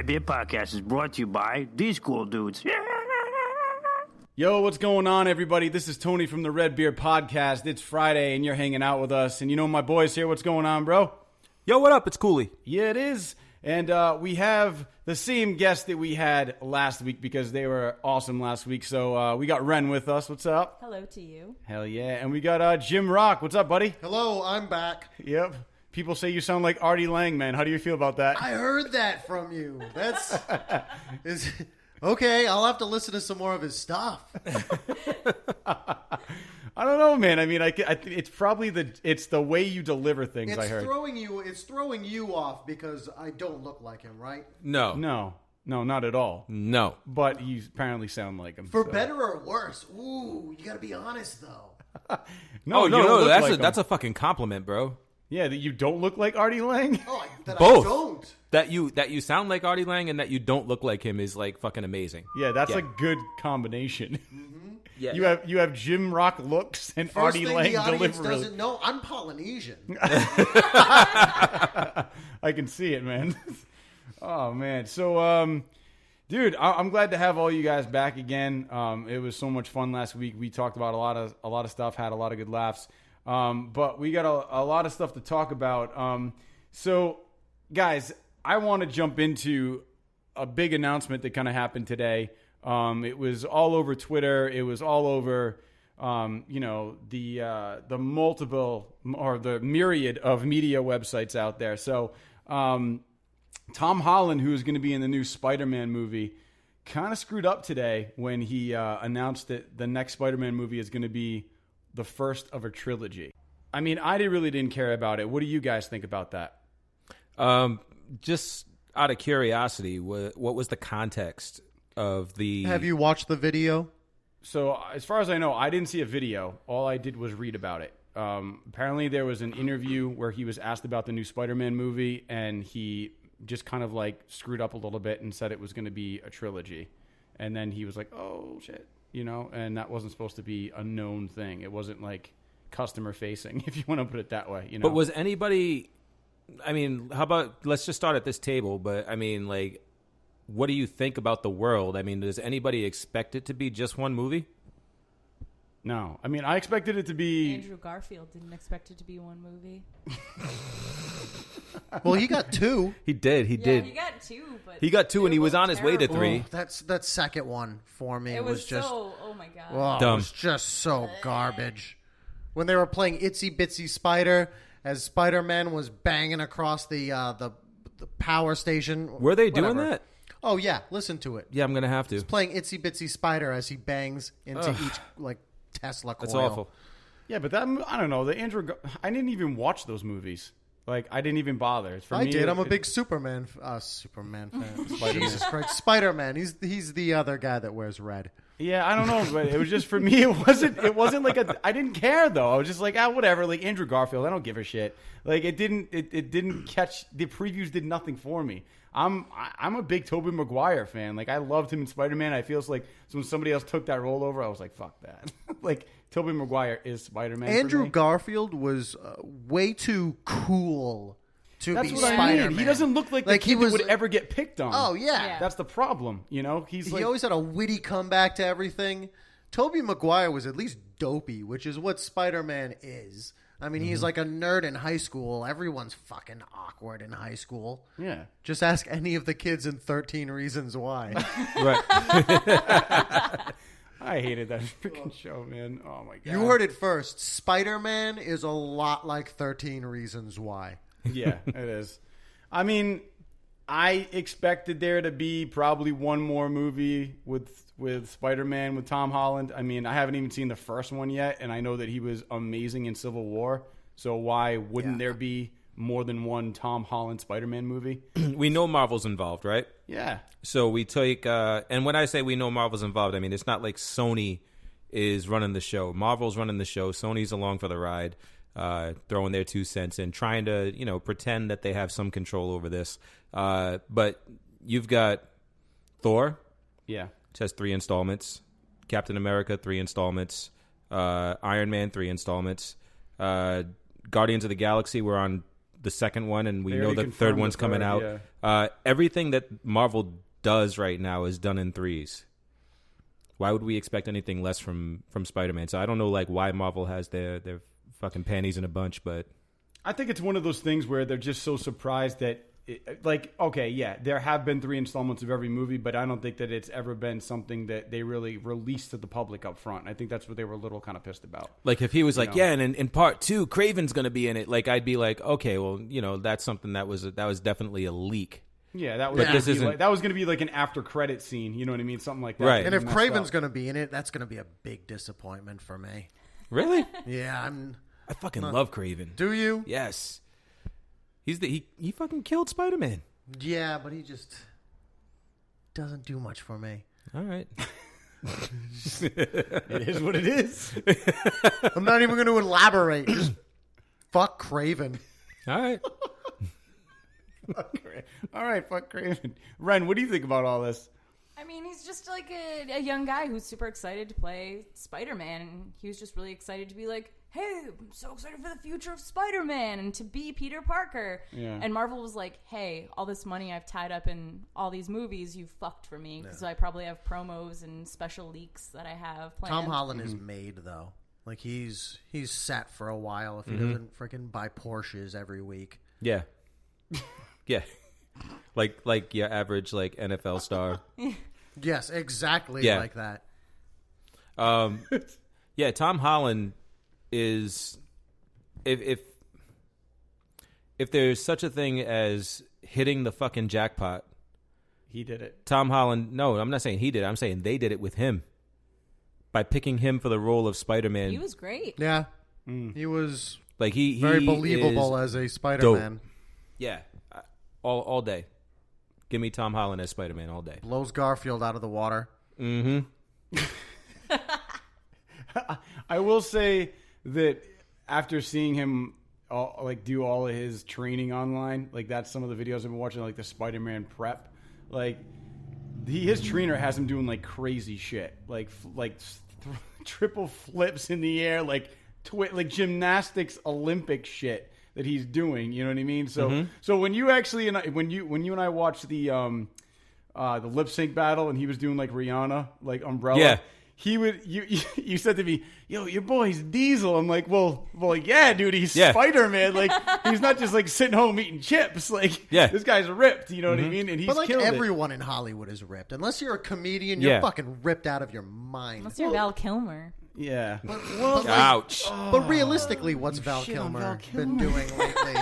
RedBeard Podcast is brought to you by these cool dudes. Yo, what's going on, everybody? This is Tony from the RedBeard Podcast. It's Friday, and you're hanging out with us. And you know my boys here. What's going on, bro? Yo, what up? It's Cooley. Yeah, it is. And we have the same guest that we had last week because they were awesome last week. So we got Ren with us. What's up? Hello to you. Hell yeah. And we got Jim Rock. What's up, buddy? Hello, I'm back. Yep. People say you sound like Artie Lang, man. How do you feel about that? I heard that from you. That's okay. I'll have to listen to some more of his stuff. I don't know, man. I mean, it's probably the way you deliver things. It's I heard. It's throwing you off because I don't look like him, right? No, not at all. No. But you apparently sound like him. For better or worse. Ooh, you got to be honest though. No. That's a fucking compliment, bro. Yeah, that you don't look like Artie Lang? Oh, that Both. I don't. That you sound like Artie Lang and that you don't look like him is like fucking amazing. Yeah, that's a good combination. Mm-hmm. Yeah. You have Jim Rock looks and First Artie thing Lang the audience delivery. doesn't know, I'm Polynesian. I can see it, man. Oh man. So dude, I'm glad to have all you guys back again. It was so much fun last week. We talked about a lot of stuff, had a lot of good laughs. But we got a lot of stuff to talk about. So, guys, I want to jump into a big announcement that kind of happened today. It was all over Twitter. It was all over, the multiple or the myriad of media websites out there. So, Tom Holland, who is going to be in the new Spider-Man movie, kind of screwed up today when he announced that the next Spider-Man movie is going to be the first of a trilogy. I mean, I really didn't care about it. What do you guys think about that? Just out of curiosity, what was the context of the... Have you watched the video? So, as far as I know, I didn't see a video. All I did was read about it. Apparently, there was an interview where he was asked about the new Spider-Man movie, and he just kind of like screwed up a little bit and said it was going to be a trilogy. And then he was like, oh, shit. And that wasn't supposed to be a known thing. It wasn't like customer facing, if you want to put it that way. But was anybody, I mean, how about, let's just start at this table, but I mean, like, what do you think about the world? I mean, does anybody expect it to be just one movie? No. I mean, I expected it to be... Andrew Garfield didn't expect it to be one movie. Well, he got two. He did. He got two, but... He got two and he was on his way to three. Oh, that second one for me It was just... so... Oh, my God. Oh, Dumb. it was just so garbage. When they were playing Itsy Bitsy Spider, as Spider-Man was banging across the power station. Were they doing that? Oh, yeah. Listen to it. Yeah, I'm going to have to. He's playing Itsy Bitsy Spider as he bangs into each, Tesla coil. That's awful. Yeah, but that... I don't know. I didn't even watch those movies. Like, I didn't even bother. For me, I'm a big Superman fan. Jesus Christ. Spider-Man. He's the other guy that wears red. Yeah, I don't know, but it was just for me. It wasn't like I didn't care though. I was just like, whatever. Like Andrew Garfield, I don't give a shit. Like it didn't catch. The previews did nothing for me. I'm a big Tobey Maguire fan. Like I loved him in Spider-Man. I feel like when somebody else took that role over, I was like, fuck that. Like Tobey Maguire is Spider-Man. Andrew Garfield was way too cool to That's be what Spider-Man. I mean. He doesn't look like the kid that would ever get picked on. Oh yeah, That's the problem. He always had a witty comeback to everything. Tobey Maguire was at least dopey, which is what Spider-Man is. I mean, he's like a nerd in high school. Everyone's fucking awkward in high school. Yeah. Just ask any of the kids in 13 Reasons Why. Right. I hated that freaking show, man. Oh my god. You heard it first. Spider-Man is a lot like 13 Reasons Why. Yeah, it is. I mean, I expected there to be probably one more movie with Spider-Man with Tom Holland. I mean, I haven't even seen the first one yet, and I know that he was amazing in Civil War. So why wouldn't there be more than one Tom Holland Spider-Man movie? We know Marvel's involved, right? Yeah. So we take, and when I say we know Marvel's involved, I mean, it's not like Sony is running the show. Marvel's running the show. Sony's along for the ride, throwing their 2 cents in, trying to, pretend that they have some control over this. But you've got Thor. Yeah. Which has 3 installments. Captain America, 3 installments. Iron Man, 3 installments. Guardians of the Galaxy, we're on the second one, and we They know already the third confirmed one's the coming third, out. Everything that Marvel does right now is done in threes. Why would we expect anything less from Spider-Man? So I don't know like why Marvel has their fucking panties in a bunch, but I think it's one of those things where they're just so surprised that, okay, yeah, there have been 3 installments of every movie, but I don't think that it's ever been something that they really released to the public up front. I think that's what they were a little kind of pissed about. like if he was like, know. yeah, and in part 2, Kraven's going to be in it, like I'd be like, okay, well, that's something that was definitely a leak. Yeah, that was But this isn't- that was going to be like an after credit scene. You know what I mean? Something like that. Right. And if Messed Craven's up. going to be in it, that's going to be a big disappointment for me. Really? Yeah, I fucking love Kraven. do you? Yes. He fucking killed Spider-Man. Yeah, but he just doesn't do much for me. All right. It is what it is. I'm not even going to elaborate. Just fuck Craven. All right. All right, fuck Craven. Ren, what do you think about all this? I mean, he's just like a young guy who's super excited to play Spider-Man, and he was just really excited to be like, hey, I'm so excited for the future of Spider-Man and to be Peter Parker. Yeah. And Marvel was like, hey, all this money I've tied up in all these movies, you fucked for me. So I probably have promos and special leaks that I have planned. Tom Holland is made, though. Like, he's set for a while if he doesn't freaking buy Porsches every week. Yeah. Yeah. Like your average like NFL star. Yes, exactly Yeah. like that. Yeah, Tom Holland is if there's such a thing as hitting the fucking jackpot, He did it. Tom Holland. No, I'm not saying he did it. I'm saying they did it with him by picking him for the role of Spider-Man. He was great. Yeah. He was like he very he believable is as a Spider-Man. Yeah, all day. Give me Tom Holland as Spider-Man all day. Blows Garfield out of the water. Mm-hmm. I will say that after seeing him do all of his training online, like that's some of the videos I've been watching, like the Spider-Man prep. Like his trainer has him doing like crazy shit, like triple flips in the air, like like gymnastics Olympic shit that he's doing. You know what I mean? So so when you actually when you and I watched the lip sync battle and he was doing like Rihanna, like Umbrella. Yeah. He would you said to me, yo, your boy's Diesel. I'm like, well, yeah, dude, he's Yeah. Spider-Man. Like, he's not just like sitting home eating chips. Like, Yeah. this guy's ripped. You know what I mean? And he's But like killed it. everyone in Hollywood is ripped. Unless you're a comedian, you're Yeah. fucking ripped out of your mind. Unless you're Val Kilmer. Yeah. Ouch. But realistically, what's Val shit on Kilmer, Val been Kilmer. doing lately?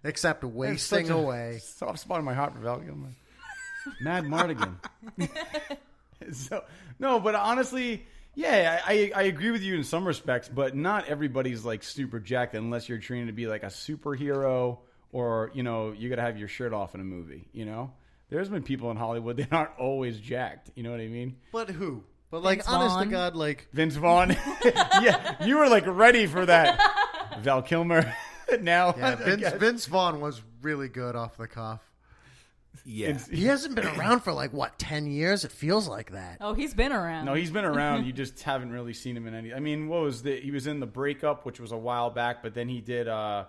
Except wasting away. Soft spot in my heart for Val Kilmer. Mad Mardigan. So no, but honestly, yeah, I agree with you in some respects, but not everybody's like super jacked unless you're trained to be like a superhero or, you know, you got to have your shirt off in a movie, you know? There's been people in Hollywood that aren't always jacked, you know what I mean? But who? But like, Vince honest to Vaughn. God, like, Vince Vaughn. Yeah, you were like ready for that. Val Kilmer. Now, yeah, I guess. Vince Vaughn was really good off the cuff. Yeah. He hasn't been around for like, what, 10 years? It feels like that. Oh, he's been around. No, he's been around. You just haven't really seen him in any. I mean, what was he was in The Breakup, which was a while back, but then he did that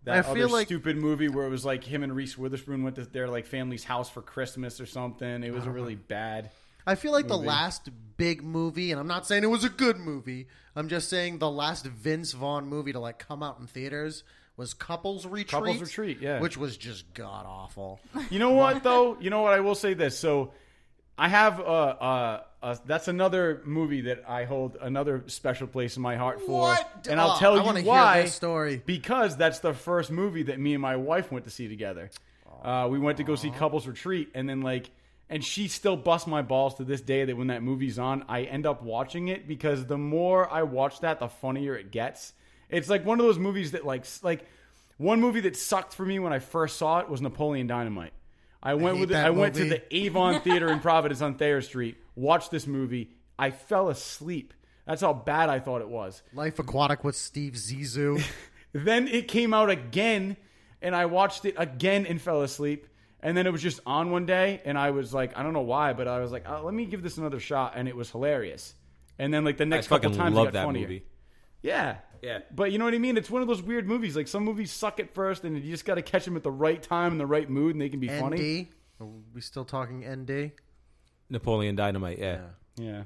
I feel other like- stupid movie where it was like him and Reese Witherspoon went to their like family's house for Christmas or something. It was a really bad. I feel like the movie. last big movie, and I'm not saying it was a good movie, I'm just saying the last Vince Vaughn movie to like come out in theaters was Couples Retreat. Couples Retreat, yeah. Which was just god awful. You know what though? You know what? I will say this. So I have that's another movie that I hold another special place in my heart for. What? And I'll Oh, tell I you wanna hear why. this story. Because that's the first movie that me and my wife went to see together. We went to go see Couples Retreat, and then and she still busts my balls to this day that when that movie's on, I end up watching it because the more I watch that, the funnier it gets. It's like one of those movies that like one movie that sucked for me when I first saw it was Napoleon Dynamite. I went to movie. the Avon Theater in Providence on Thayer Street, watched this movie. I fell asleep. That's how bad I thought it was. Life Aquatic with Steve Zissou. Then it came out again, and I watched it again and fell asleep. And then it was just on one day, and I was like, I don't know why, but I was like, let me give this another shot, and it was hilarious. And then like the next couple fucking times, it love got that funnier. movie. Yeah, Yeah. But you know what I mean? It's one of those weird movies. Like some movies suck at first, and you just got to catch them at the right time and the right mood, and they can be funny. ND? Are we still talking ND? Napoleon Dynamite, Yeah.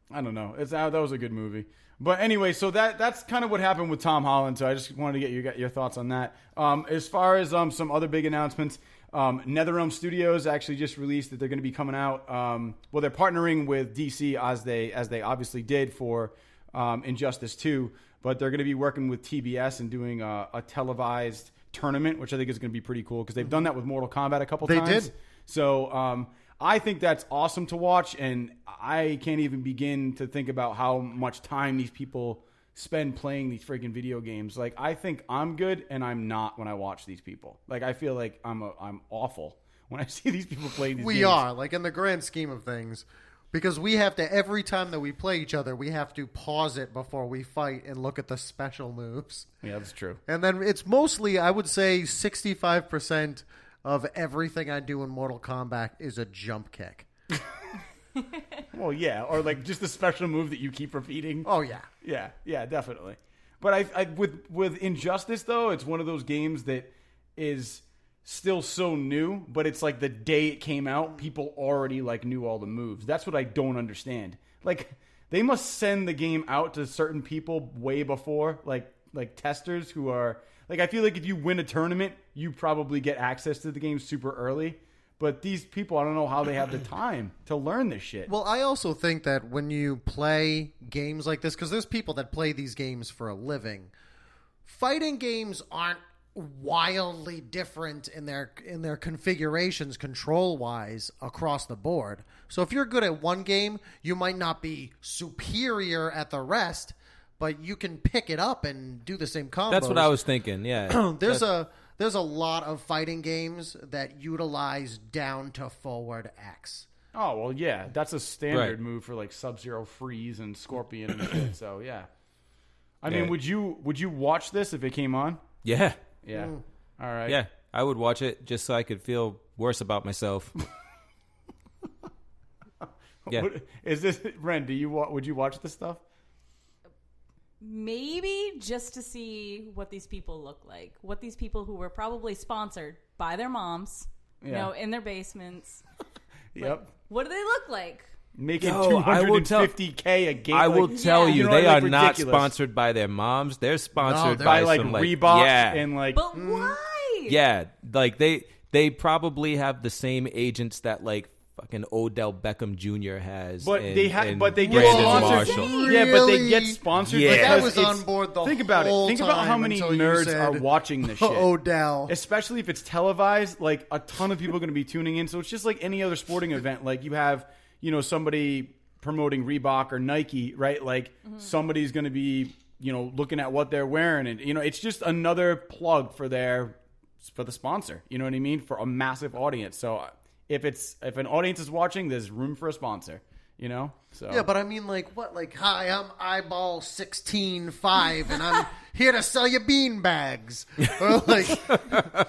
I don't know. That was a good movie. But anyway, so that's kind of what happened with Tom Holland. So I just wanted to get your thoughts on that. As far as some other big announcements, NetherRealm Studios actually just released that they're going to be coming out. Well, they're partnering with DC as they obviously did for Injustice 2, but they're going to be working with TBS and doing a televised tournament, which I think is going to be pretty cool because they've done that with Mortal Kombat a couple times. They did. So I think that's awesome to watch, and I can't even begin to think about how much time these people spend playing these freaking video games. Like, I think I'm good, and I'm not when I watch these people. Like, I feel like I'm awful when I see these people play these games. We are, like, in the grand scheme of things, because we have to, every time that we play each other, we have to pause it before we fight and look at the special moves. Yeah, that's true. And then it's mostly, I would say, 65% of everything I do in Mortal Kombat is a jump kick. Well, yeah, or like just the special move that you keep repeating. Oh, yeah. Yeah, definitely. But I with Injustice, though, it's one of those games that is still so new, but it's like the day it came out, people already like knew all the moves. That's what I don't understand. Like, they must send the game out to certain people way before, like testers who are... Like, I feel like if you win a tournament, you probably get access to the game super early. But these people, I don't know how they have the time to learn this shit. Well, I also think that when you play games like this, because there's people that play these games for a living, fighting games aren't wildly different in their configurations control-wise across the board. So if you're good at one game, you might not be superior at the rest, but you can pick it up and do the same combos. That's what I was thinking, yeah. There's a lot of fighting games that utilize down to forward X. Oh, well, yeah. That's a standard move for like Sub-Zero Freeze and Scorpion and shit. So, yeah. I mean, would you watch this if it came on? Yeah. Yeah. All right. Yeah, I would watch it just so I could feel worse about myself. Yeah. Is this Ren? Would you watch this stuff? Maybe just to see what these people look like. What these people who were probably sponsored by their moms, in their basements. Yep. Like, what do they look like? Making $250K a game. I will tell you, they are not ridiculous. Sponsored by their moms. They're sponsored by by like some Reebok and like. But why? Yeah, like they probably have the same agents that like fucking Odell Beckham Jr. has. But they get Brandon sponsored. Marshall. Yeah, but they get sponsored. Yeah. Like, I because was on board the Think about whole it. Think about how time many until you nerds said, are watching this shit. Odell. Especially if it's televised, like a ton of people are going to be tuning in. So it's just like any other sporting event. Like you have, somebody promoting Reebok or Nike, right? Like somebody's going to be, looking at what they're wearing, and it's just another plug for the sponsor. You know what I mean? For a massive audience. So if an audience is watching, there's room for a sponsor. So Yeah, but I mean, like, what? Like, hi, I'm eyeball 16.5, and I'm here to sell you bean bags. Or like,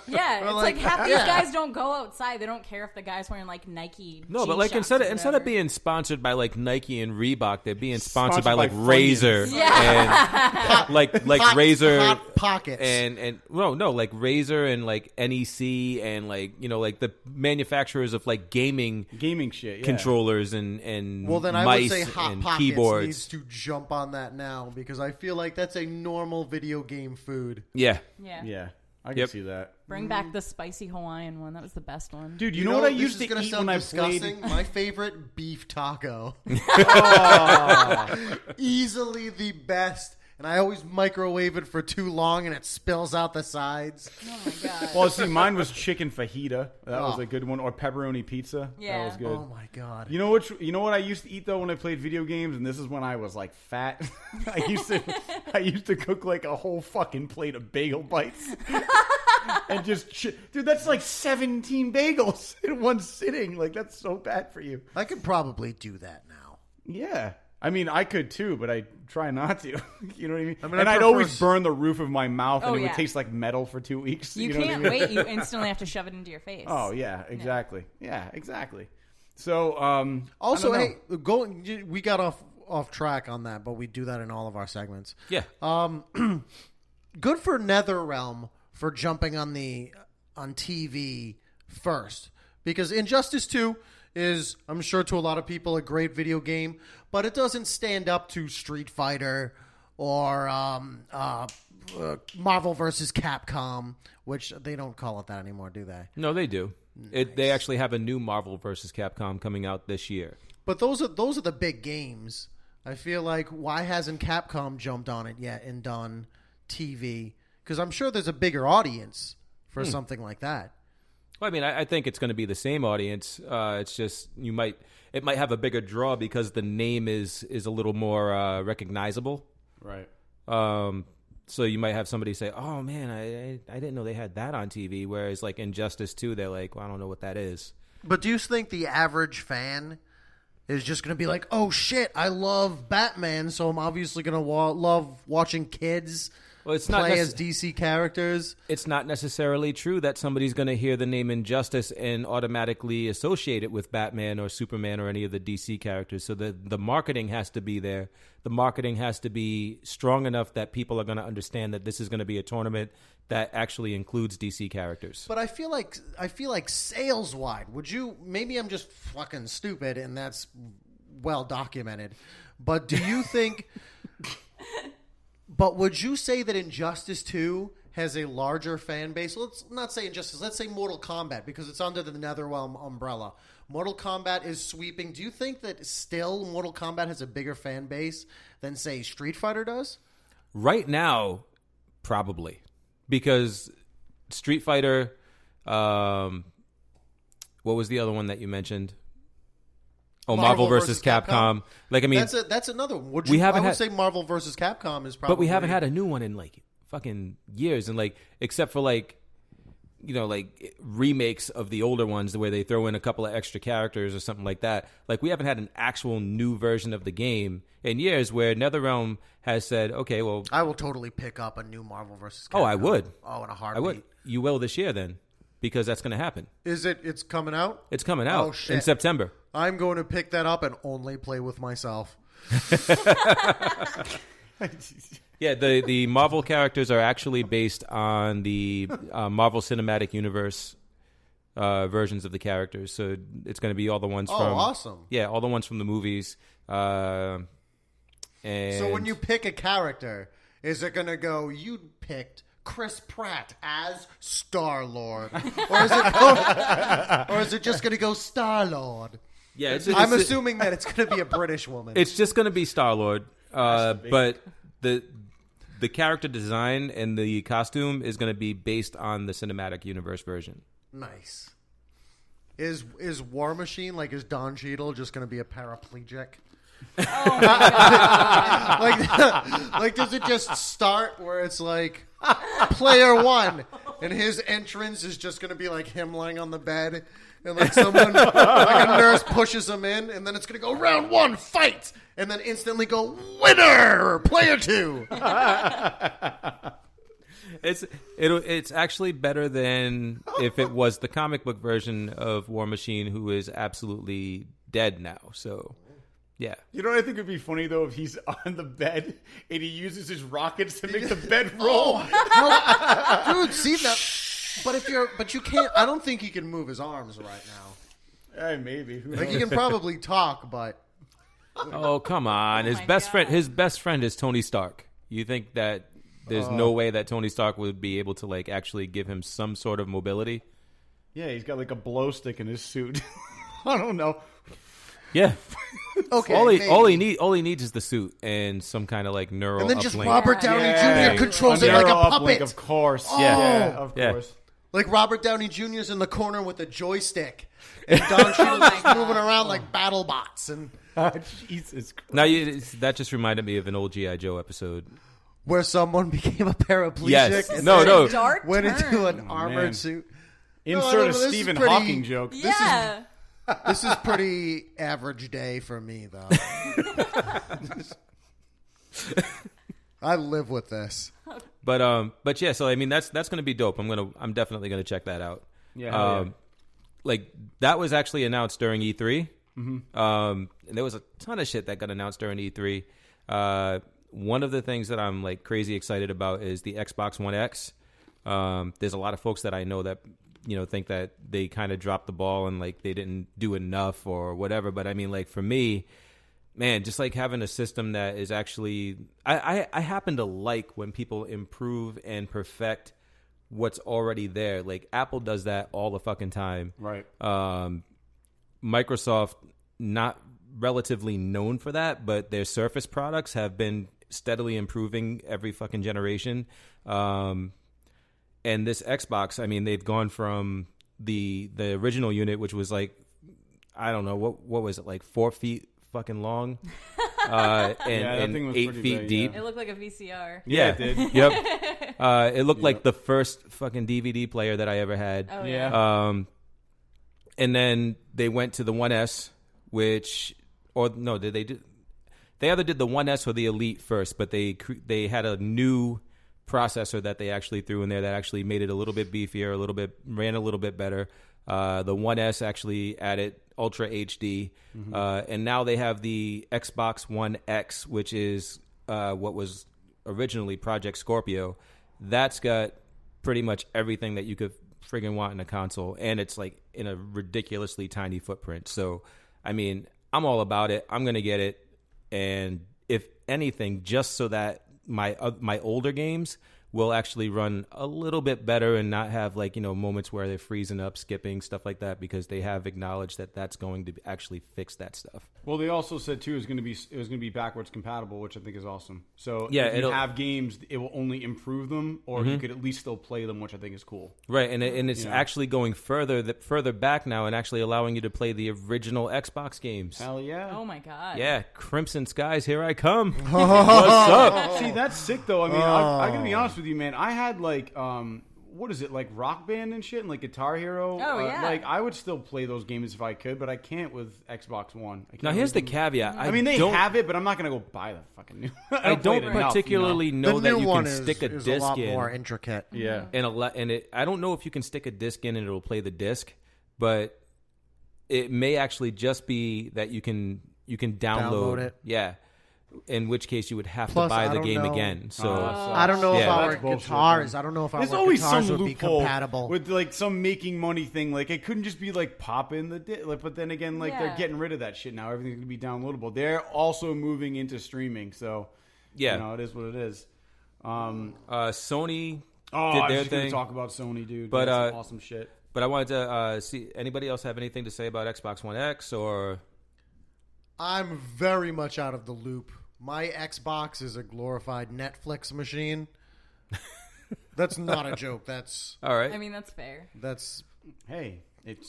Yeah, it's like half these guys don't go outside. They don't care if the guy's wearing like Nike. No, but like G-Shocks instead of being sponsored by like Nike and Reebok, they're being sponsored by like Funyuns. Razor and like Razor Hot Pockets. and like Razor and like NEC and like like the manufacturers of like gaming shit, yeah. controllers and Well, then I mice would say Hot and Pockets keyboards. needs to jump on that now, because I feel like that's a normal video game food. Yeah. Yeah, I can see that. Bring back the spicy Hawaiian one. That was the best one. Dude, you know what I this used is to gonna eat sound when I disgusting? played? My favorite, beef taco. Easily the best. And I always microwave it for too long, and it spills out the sides. Oh my god. Well, see, mine was chicken fajita. That was a good one, or pepperoni pizza. Yeah. That was good. Oh my god. You know what I used to eat though when I played video games, and this is when I was like fat. I used to cook like a whole fucking plate of bagel bites, and just dude, that's like 17 bagels in one sitting. Like that's so bad for you. I could probably do that now. Yeah, I mean I could too, but I try not to. You know what I mean? I mean, and I I'd prefer always burn the roof of my mouth, and Oh, it would yeah. taste like metal for 2 weeks. You know what I can't mean? wait. You instantly have to shove it into your face. Oh yeah, exactly. Yeah, exactly. So Also, I don't know. hey, we got off off track on that, but we do that in all of our segments. Yeah. Good for NetherRealm for jumping on TV first, because Injustice 2 is, I'm sure to a lot of people, a great video game, but it doesn't stand up to Street Fighter or Marvel vs. Capcom, which they don't call it that anymore, do they? No, they do. Nice. They actually have a new Marvel vs. Capcom coming out this year. But those are the big games. I feel like, why hasn't Capcom jumped on it yet and done TV? Because I'm sure there's a bigger audience for something like that. Well, I mean, I think it's going to be the same audience. It's just it might have a bigger draw because the name is a little more recognizable. Right. So you might have somebody say, "Oh man, I didn't know they had that on TV." Whereas like Injustice 2, they're like, "Well, I don't know what that is." But do you think the average fan is just going to be like, "Oh shit, I love Batman, so I'm obviously going to love watching kids play as DC characters"? It's not necessarily true that somebody's going to hear the name Injustice and automatically associate it with Batman or Superman or any of the DC characters. So the marketing has to be there. The marketing has to be strong enough that people are going to understand that this is going to be a tournament that actually includes DC characters. But I feel like sales-wide, maybe I'm just fucking stupid and that's well documented, but do you think... But would you say that Injustice 2 has a larger fan base? Let's not say Injustice. Let's say Mortal Kombat, because it's under the NetherRealm umbrella. Mortal Kombat is sweeping. Do you think that still Mortal Kombat has a bigger fan base than, say, Street Fighter does? Right now, probably. Because Street Fighter, what was the other one that you mentioned? Oh, Marvel versus Capcom. Like, I mean, that's another one. I would say Marvel versus Capcom is probably. But we haven't had a new one in like fucking years, and like except for like, you know, like remakes of the older ones where they throw in a couple of extra characters or something like that. Like we haven't had an actual new version of the game in years. Where NetherRealm has said, okay, well, I will totally pick up a new Marvel versus Capcom. Oh, I would. Oh, in a heartbeat. I would. You will this year then. Because that's going to happen. It's coming out? It's coming out in September. I'm going to pick that up and only play with myself. Yeah, the Marvel characters are actually based on the Marvel Cinematic Universe versions of the characters. So it's going to be all the ones from... Oh, awesome. Yeah, all the ones from the movies. And so when you pick a character, is it going to go, you picked Chris Pratt as Star-Lord? Or is it just going to go Star-Lord? Yeah, I'm assuming that it's going to be a British woman. It's just going to be Star-Lord. But the character design and the costume is going to be based on the cinematic universe version. Nice. Is War Machine, like, is Don Cheadle just going to be a paraplegic? Oh my God. like does it just start where it's like player one and his entrance is just going to be like him lying on the bed and like someone like a nurse pushes him in, and then it's going to go round one, fight, and then instantly go winner, player two. It's actually better than if it was the comic book version of War Machine, who is absolutely dead now. So yeah. You know what I think would be funny, though, if he's on the bed and he uses his rockets to make the bed roll? Dude, see that? But you can't. I don't think he can move his arms right now. Maybe. Like, he can probably talk, but. Oh, come on. His best friend is Tony Stark. You think that there's no way that Tony Stark would be able to like actually give him some sort of mobility? Yeah, he's got like a blow stick in his suit. I don't know. Yeah. Okay. All he needs is the suit and some kind of like neural and then just uplink. Robert Downey Jr. controls it like a puppet. Of course. Oh. Yeah, of course. Like Robert Downey Jr.'s in the corner with a joystick, and Don Cheadle's just moving around like battle bots. And Jesus Christ. Now that just reminded me of an old G.I. Joe episode where someone became a paraplegic. Yes. And No. Dark went turn. into an armored suit. Insert a Stephen Hawking joke. Yeah. This is pretty average day for me, though. I live with this. But yeah, so I mean that's going to be dope. I'm definitely going to check that out. Yeah. Like that was actually announced during E3. And there was a ton of shit that got announced during E3. One of the things that I'm like crazy excited about is the Xbox One X. There's a lot of folks that I know that think that they kind of dropped the ball and like they didn't do enough or whatever. But I mean, like for me, man, just like having a system that is actually, I happen to like when people improve and perfect what's already there. Like Apple does that all the fucking time. Right. Microsoft, not relatively known for that, but their Surface products have been steadily improving every fucking generation. And this Xbox, I mean, they've gone from the original unit, which was like, I don't know, what was it, like 4 feet fucking long, and 8 feet big, deep. It looked like a VCR. Yeah, it did. Yep. It looked like the first fucking DVD player that I ever had. Oh Yeah. And then they went to the 1S, they either did the 1S or the Elite first, but they had a new processor that they actually threw in there that actually made it a little bit beefier, ran a little bit better. The 1S actually added Ultra HD, and now they have the Xbox One X, which is what was originally Project Scorpio. That's got pretty much everything that you could friggin' want in a console, and it's like in a ridiculously tiny footprint. So, I mean, I'm all about it. I'm gonna get it, and if anything, just so that my older games will actually run a little bit better and not have like moments where they're freezing up, skipping, stuff like that, because they have acknowledged that that's going to actually fix that stuff. Well, they also said too it was going to be backwards compatible, which I think is awesome. So yeah, if you have games, it will only improve them, or you could at least still play them, which I think is cool. Right, and it's actually going further back now and actually allowing you to play the original Xbox games. Hell yeah! Oh my god! Yeah, Crimson Skies, here I come. What's up? See, that's sick though. I mean, I gotta be honest with you, man. I had like what is it, like Rock Band and shit, and like Guitar Hero. Oh yeah. Like I would still play those games if I could, but I can't with Xbox One. Now here's the caveat. I mean, they have it, but I'm not gonna go buy the fucking new. I don't particularly know the that new you one can stick a is disc a lot in. more intricate. Yeah, I don't know if you can stick a disc in and it'll play the disc, but it may actually just be that you can download it. Yeah. In which case you would have Plus, to buy I the don't game know. again. So I don't know if Yeah. our That's bullshit, guitars. man. I don't know if our there's always guitars some would be loophole compatible. with like some making money thing. Like it couldn't just be like pop in the like, but then again, like they're Yeah. getting rid of that shit now. Everything's gonna be downloadable. They're also moving into streaming, so yeah, it is what it is. Sony I did was their just gonna thing. talk about Sony, dude. But, That's some awesome shit. But I wanted to see anybody else have anything to say about Xbox One X or I'm very much out of the loop. My Xbox is a glorified Netflix machine. That's not a joke. That's all right. I mean, that's fair. Hey,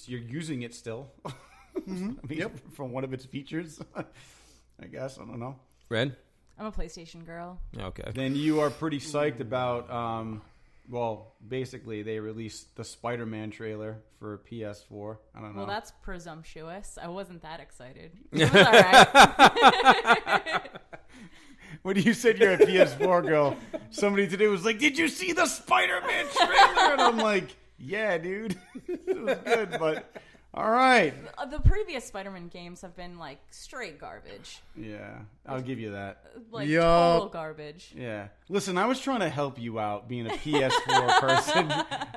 you're using it still. I mean, for one of its features, I guess. I don't know. Ren? I'm a PlayStation girl. Okay. Then you are pretty psyched about. Well, basically, they released the Spider-Man trailer for PS4. I don't know. Well, that's presumptuous. I wasn't that excited. It was all right. When you said you're a PS4 girl, somebody today was like, "Did you see the Spider-Man trailer?" And I'm like, "Yeah, dude, it was good, but all right." The previous Spider-Man games have been like straight garbage. Yeah, I'll give you that. Like Yup. total garbage. Yeah. Listen, I was trying to help you out being a PS4 person.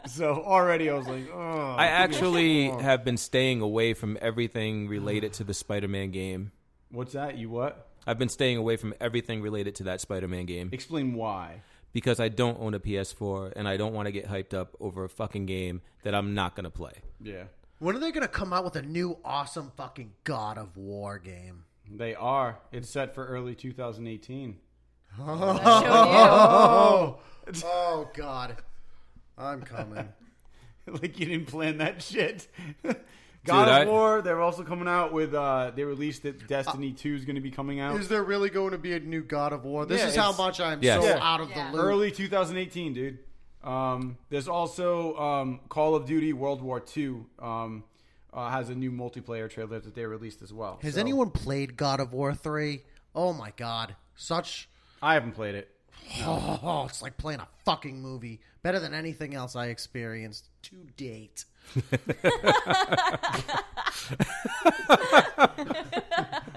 So already I was like, oh. I actually have been staying away from everything related to the Spider-Man game. What's that? You what? I've been staying away from everything related to that Spider-Man game Explain why. because I don't own a PS4 and I don't want to get hyped up over a fucking game that I'm not going to play. Yeah. when are they going to come out with a new awesome fucking God of War game? They are. It's set for early 2018. Oh God, I'm coming. Like you didn't plan that shit. God of War, they're also coming out with, they released that Destiny 2 is going to be coming out. Is there really going to be a new God of War? This Yeah, is how it's- much I'm Yes. so Yeah. out of the Yeah. loop. Early 2018, dude. There's also Call of Duty World War II has a new multiplayer trailer that they released as well. Has So, anyone played God of War 3? Oh my God, such I haven't played it. Oh, it's like playing a fucking movie. Better than anything else I experienced to date.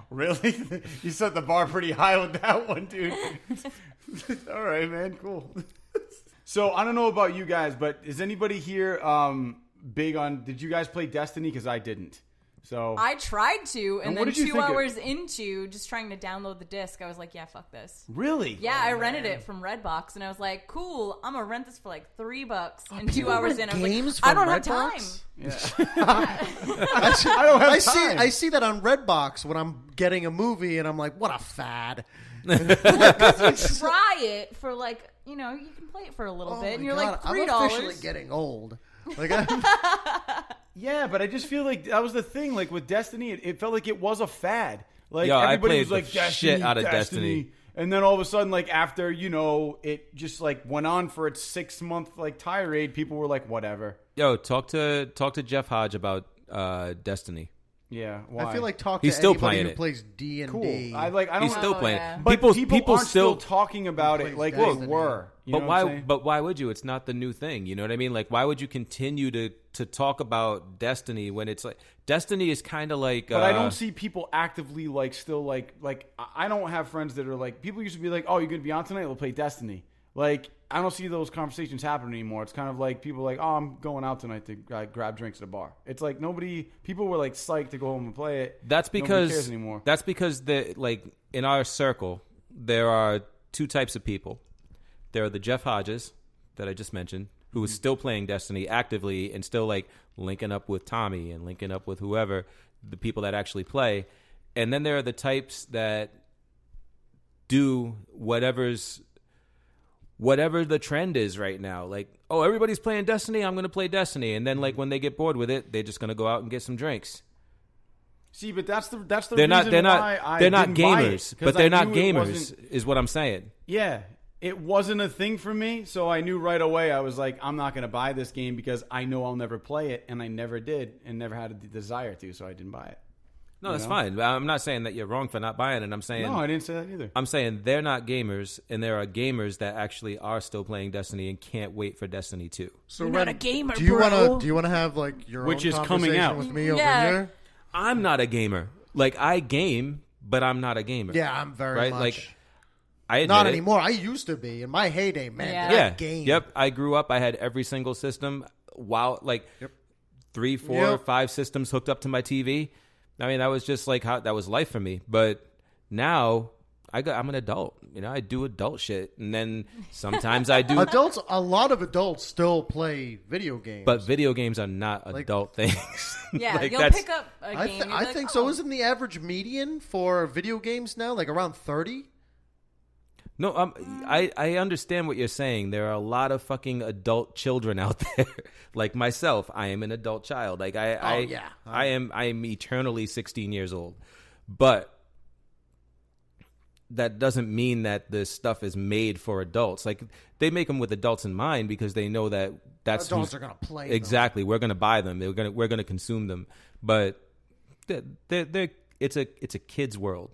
Really? You set the bar pretty high with that one, dude. All right, man. Cool. So I don't know about you guys, but is anybody here big on? Did you guys play Destiny? Because I didn't. So I tried to, and what then did you 2 think hours into just trying to download the disc, I was like, yeah, fuck this. Really? Yeah, I rented it from Redbox, and I was like, cool, I'm gonna rent this for like $3. And 2 hours in, I was Games like, I from don't have time. Redbox? Yeah. I don't have time. I see that on Redbox when I'm getting a movie, and I'm like, what a fad. Try it for like, you can play it for a little bit, and you're like $3. I'm officially getting old. Like, Yeah, but I just feel like that was the thing. Like with Destiny, it felt like it was a fad. Like Yo, I everybody played was like the Destiny, shit out of Destiny. And then all of a sudden, like after it just like went on for its 6-month like tirade, people were like, whatever. Yo, talk to Jeff Hodge about Destiny. Yeah, why? I feel like talk He's to still anybody playing who it. plays D&D. cool. I don't. He's still playing yeah. it. But people aren't still still talking about it like Destiny. they were. You But know what why? I'm saying? But why would you? It's not the new thing. You know what I mean? Like, why would you continue to talk about Destiny when it's like Destiny is kind of like? But I don't see people actively like still like I don't have friends that are like people used to be like, oh, you're gonna be on tonight? We'll play Destiny. Like I don't see those conversations happening anymore. It's kind of like people are like, oh, I'm going out tonight to grab drinks at a bar. It's like people were like psyched to go home and play it. That's Nobody because cares anymore. That's because in our circle there are two types of people. There are the Jeff Hodges that I just mentioned, who is still playing Destiny actively and still like linking up with Tommy and linking up with whoever, the people that actually play. And then there are the types that do whatever the trend is right now. Like, oh, everybody's playing Destiny, I'm going to play Destiny. And then like when they get bored with it, they're just going to go out and get some drinks. See, but that's the They're reason not why I they're not didn't buy it, gamers, 'cause but they're I not knew it gamers wasn't- is what I'm saying. Yeah, it wasn't a thing for me, so I knew right away. I was like, I'm not going to buy this game because I know I'll never play it, and I never did, and never had the desire to, so I didn't buy it. No, that's fine. I'm not saying that you're wrong for not buying it. I'm saying No, I didn't say that either. I'm saying they're not gamers, and there are gamers that actually are still playing Destiny and can't wait for Destiny 2. So You're not a gamer, do you bro. Do you want to have like your Which own is coming conversation out. with me Yeah. over here? I'm not a gamer. Like, I game, but I'm not a gamer. Yeah, I'm very Right? much. Like, I admit Not it. anymore. I used to be in my heyday, man. Yeah. That Yeah. game. Yep. I grew up. I had every single system. Wow. Like 3, 4, Yep. 5 systems hooked up to my TV. I mean, that was just like that was life for me. But now I'm an adult. You know, I do adult shit, and then sometimes I do. Adults, a lot of adults still play video games. But video games are not adult things. Yeah, Like, you'll that's- pick up a game. and you'll be I like, think oh. so. Isn't the average median for video games now like around 30? No, I understand what you're saying. There are a lot of fucking adult children out there, like myself. I am an adult child. Like I am eternally 16 years old, but that doesn't mean that this stuff is made for adults. Like they make them with adults in mind because they know that that's Adults are gonna play them. exactly. We're gonna buy them. We're gonna consume them. But it's a kid's world,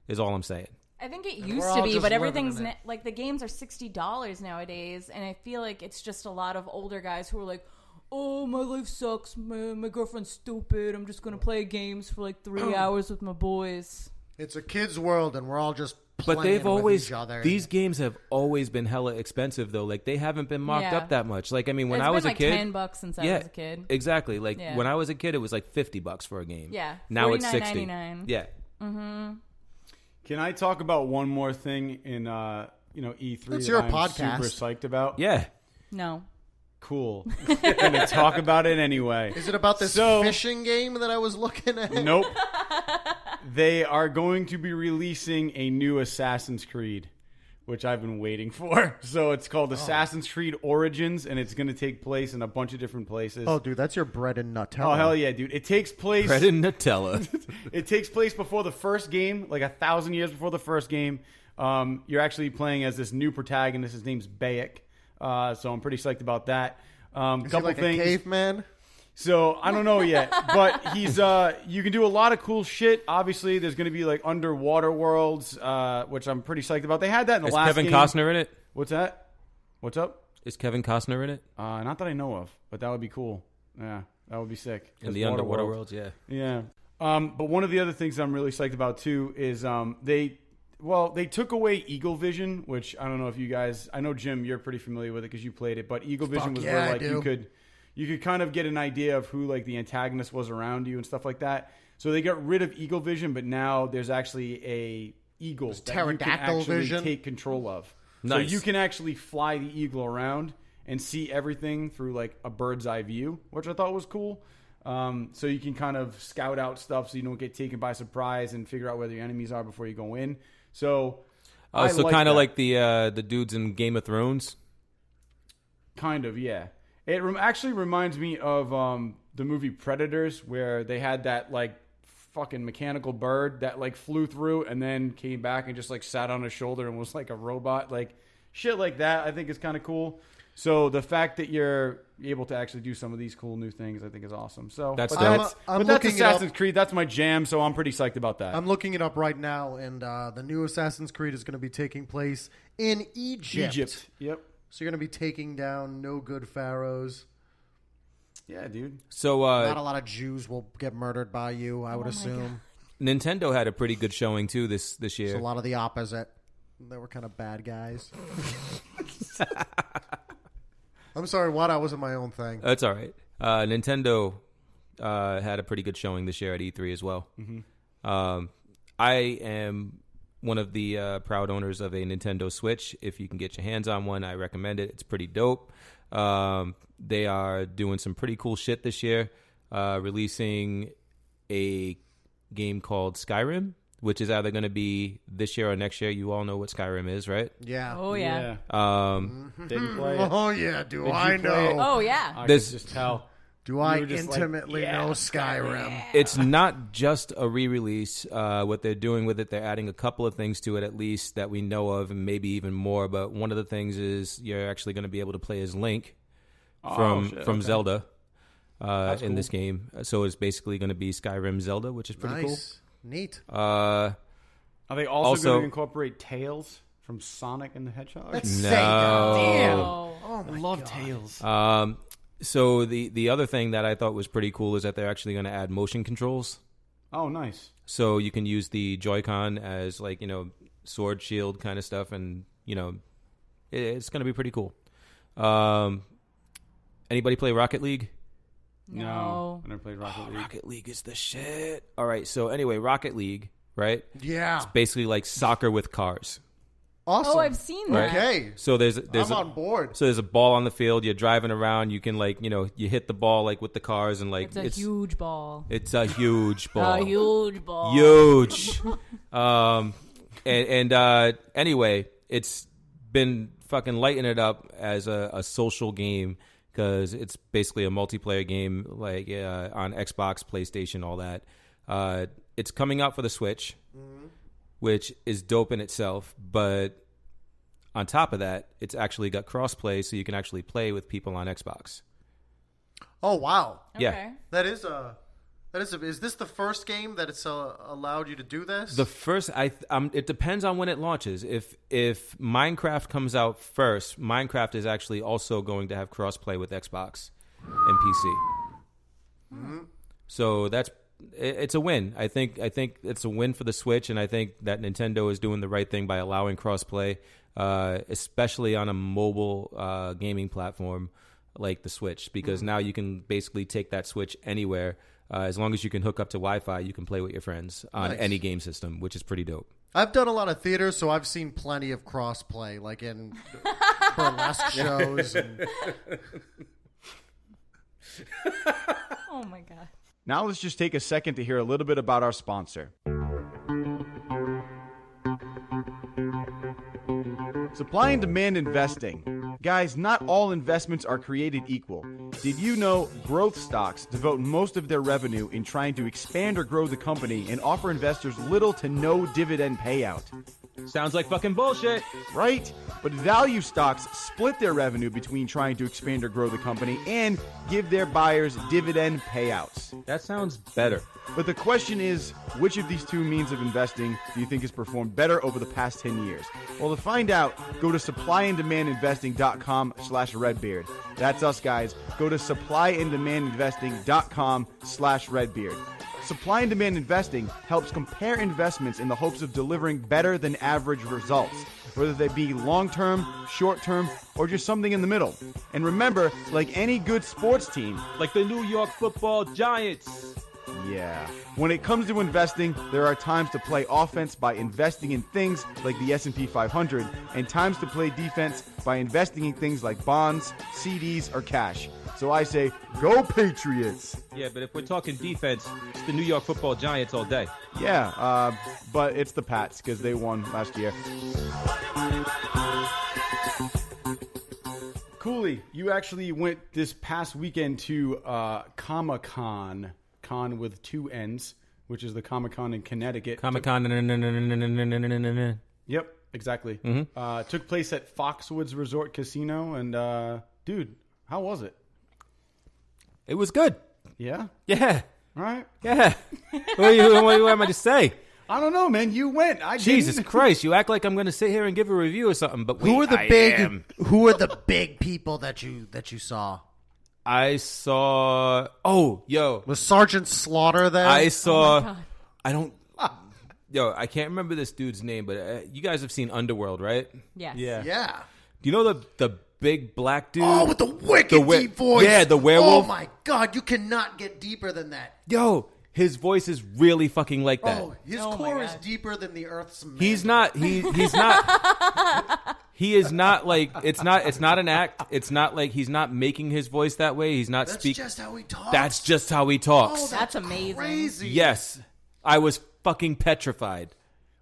is all I'm saying. I think it we're used all to be, just but living everything's in it. like the games are $60 nowadays, and I feel like it's just a lot of older guys who are like, "Oh, my life sucks. My girlfriend's stupid. I'm just gonna play games for like 3 hours with my boys." It's a kid's world, and we're all just playing But they've with always each other. these games have always been hella expensive though. Like they haven't been marked Yeah. up that much. Like I mean, when It's I was been a like kid, $10 since I yeah, was a kid. exactly. Like Yeah. when I was a kid, it was like $50 for a game. Yeah, now it's $60. $49.99. Yeah, Can I talk about one more thing in E3 It's that your I'm podcast. super psyched about? yeah. No. Cool. I'm gonna talk about it anyway. Is it about this fishing game that I was looking at? Nope. They are going to be releasing a new Assassin's Creed, which I've been waiting for. So it's called Assassin's Creed Origins, and it's going to take place in a bunch of different places. Oh, dude, that's your bread and Nutella. Oh, hell yeah, dude. It takes place... Bread and Nutella. It takes place before the first game, like 1,000 years before the first game. You're actually playing as this new protagonist. His name's Bayek. So I'm pretty psyched about that. Is he like a caveman? So I don't know yet, but he's you can do a lot of cool shit. Obviously, there's going to be like underwater worlds, which I'm pretty psyched about. They had that in the Is last Kevin game. Costner in it? What's that? What's up? Is Kevin Costner in it? Not that I know of, but that would be cool. Yeah, that would be sick. In the underwater worlds, yeah. Yeah. But one of the other things I'm really psyched about too is they took away Eagle Vision, which I don't know if you guys. I know Jim, you're pretty familiar with it because you played it. But Eagle Vision was where like you could kind of get an idea of who like the antagonist was around you and stuff like that. So they got rid of Eagle Vision, but now there's actually a eagle that you can actually take control of. Nice. So you can actually fly the eagle around and see everything through like a bird's eye view, which I thought was cool. So you can kind of scout out stuff so you don't get taken by surprise and figure out where your enemies are before you go in. So, so kind of like the dudes in Game of Thrones. Kind of, yeah. It actually reminds me of the movie Predators, where they had that like fucking mechanical bird that like flew through and then came back and just like sat on his shoulder and was like a robot. Like shit like that, I think is kind of cool. So the fact that you're able to actually do some of these cool new things, I think is awesome. So that's that's Assassin's Creed. That's my jam. So I'm pretty psyched about that. I'm looking it up right now, and the new Assassin's Creed is going to be taking place in Egypt. Yep. So you're going to be taking down no good pharaohs. Yeah, dude. So not a lot of Jews will get murdered by you, I would assume. Nintendo had a pretty good showing too this year. It's a lot of the opposite. They were kind of bad guys. I'm sorry, what? I wasn't my own thing. That's all right. Nintendo had a pretty good showing this year at E3 as well. Mm-hmm. I am one of the proud owners of a Nintendo Switch. If you can get your hands on one, I recommend it. It's pretty dope. They are doing some pretty cool shit this year, releasing a game called Skyrim, which is either going to be this year or next year. You all know what Skyrim is, right? Yeah. Oh, yeah. Didn't play it. Oh, yeah. Do I know? Oh, yeah. I could just tell. Do I intimately know Skyrim? It's not just a re-release. What they're doing with it, they're adding a couple of things to it at least that we know of, and maybe even more. But one of the things is you're actually going to be able to play as Link from Zelda in this game. So it's basically going to be Skyrim Zelda, which is pretty cool. Neat. Are they also going to incorporate Tails from Sonic and the Hedgehog? That's No. Sega. Damn. Oh, I love Tails. So the other thing that I thought was pretty cool is that they're actually going to add motion controls. Oh, nice. So you can use the Joy-Con as like, sword, shield kind of stuff. And, it's going to be pretty cool. Anybody play Rocket League? No. I never played Rocket League. Rocket League is the shit. All right. So anyway, Rocket League, right? Yeah. It's basically like soccer with cars. Awesome. Oh, I've seen that. Okay. So there's I'm on board. So there's a ball on the field. You're driving around. You can you hit the ball like with the cars and like It's a huge ball. It's a huge ball. A huge ball. Huge. Anyway, it's been fucking lighting it up as a social game because it's basically a multiplayer game like on Xbox, PlayStation, all that. It's coming out for the Switch. Mm-hmm. Which is dope in itself, but on top of that, it's actually got crossplay, so you can actually play with people on Xbox. Oh wow! Okay. Yeah, is this the first game that it's allowed you to do this? the first. It depends on when it launches. If Minecraft comes out first, Minecraft is actually also going to have crossplay with Xbox and PC. Mm-hmm. So it's a win. I think it's a win for the Switch, and I think that Nintendo is doing the right thing by allowing crossplay, especially on a mobile gaming platform like the Switch, because now you can basically take that Switch anywhere. As long as you can hook up to Wi-Fi, you can play with your friends on any game system, which is pretty dope. I've done a lot of theater, so I've seen plenty of crossplay, like in burlesque shows. Oh, my God. Now let's just take a second to hear a little bit about our sponsor. Supply and demand investing. Guys, not all investments are created equal. Did you know growth stocks devote most of their revenue in trying to expand or grow the company and offer investors little to no dividend payout? Sounds like fucking bullshit. Right? But value stocks split their revenue between trying to expand or grow the company and give their buyers dividend payouts. That sounds better. But the question is, which of these two means of investing do you think has performed better over the past 10 years? Well, to find out, go to supplyanddemandinvesting.com/RedBeard. That's us, guys. Go to supplyanddemandinvesting.com/RedBeard. Supply and demand investing helps compare investments in the hopes of delivering better than average results, whether they be long-term, short-term, or just something in the middle. And remember, like any good sports team, Like the New York Football Giants. yeah, when it comes to investing, there are times to play offense by investing in things like the S&P 500, and times to play defense by investing in things like bonds, CDs, or cash. So I say, go Patriots! Yeah, but if we're talking defense, it's the New York Football Giants all day. Yeah, but it's the Pats because they won last year. Cooley, you actually went this past weekend to ComiCON, con with two N's, which is the ComiCON in Connecticut. ComiCON. Yep, exactly. Took place at Foxwoods Resort Casino, and dude, how was it? It was good. Yeah? Yeah. All right. Yeah. what am I to say? I don't know, man. You went. I Jesus didn't. Christ! You act like I'm going to sit here and give a review or something. But Who wait, are the I big? am. Who are the big people that you saw? I saw. Oh, yo! Was Sergeant Slaughter there? I Oh saw. my God. I don't. Yo, I can't remember this dude's name, but you guys have seen Underworld, right? Yes. Yeah. Yeah. Do you know the big black dude? Oh, with the wicked The deep voice. yeah, the werewolf. Oh my God, you cannot get deeper than that. Yo, his voice is really fucking like that. Oh, his Oh my core is God. deeper than the Earth's mantle. He's not. He's not. He is not like. It's not an act. It's not like he's not making his voice that way. He's not That's speaking. just how he talks. That's just how he talks. Oh, That's amazing. Crazy. Yes, I was fucking petrified.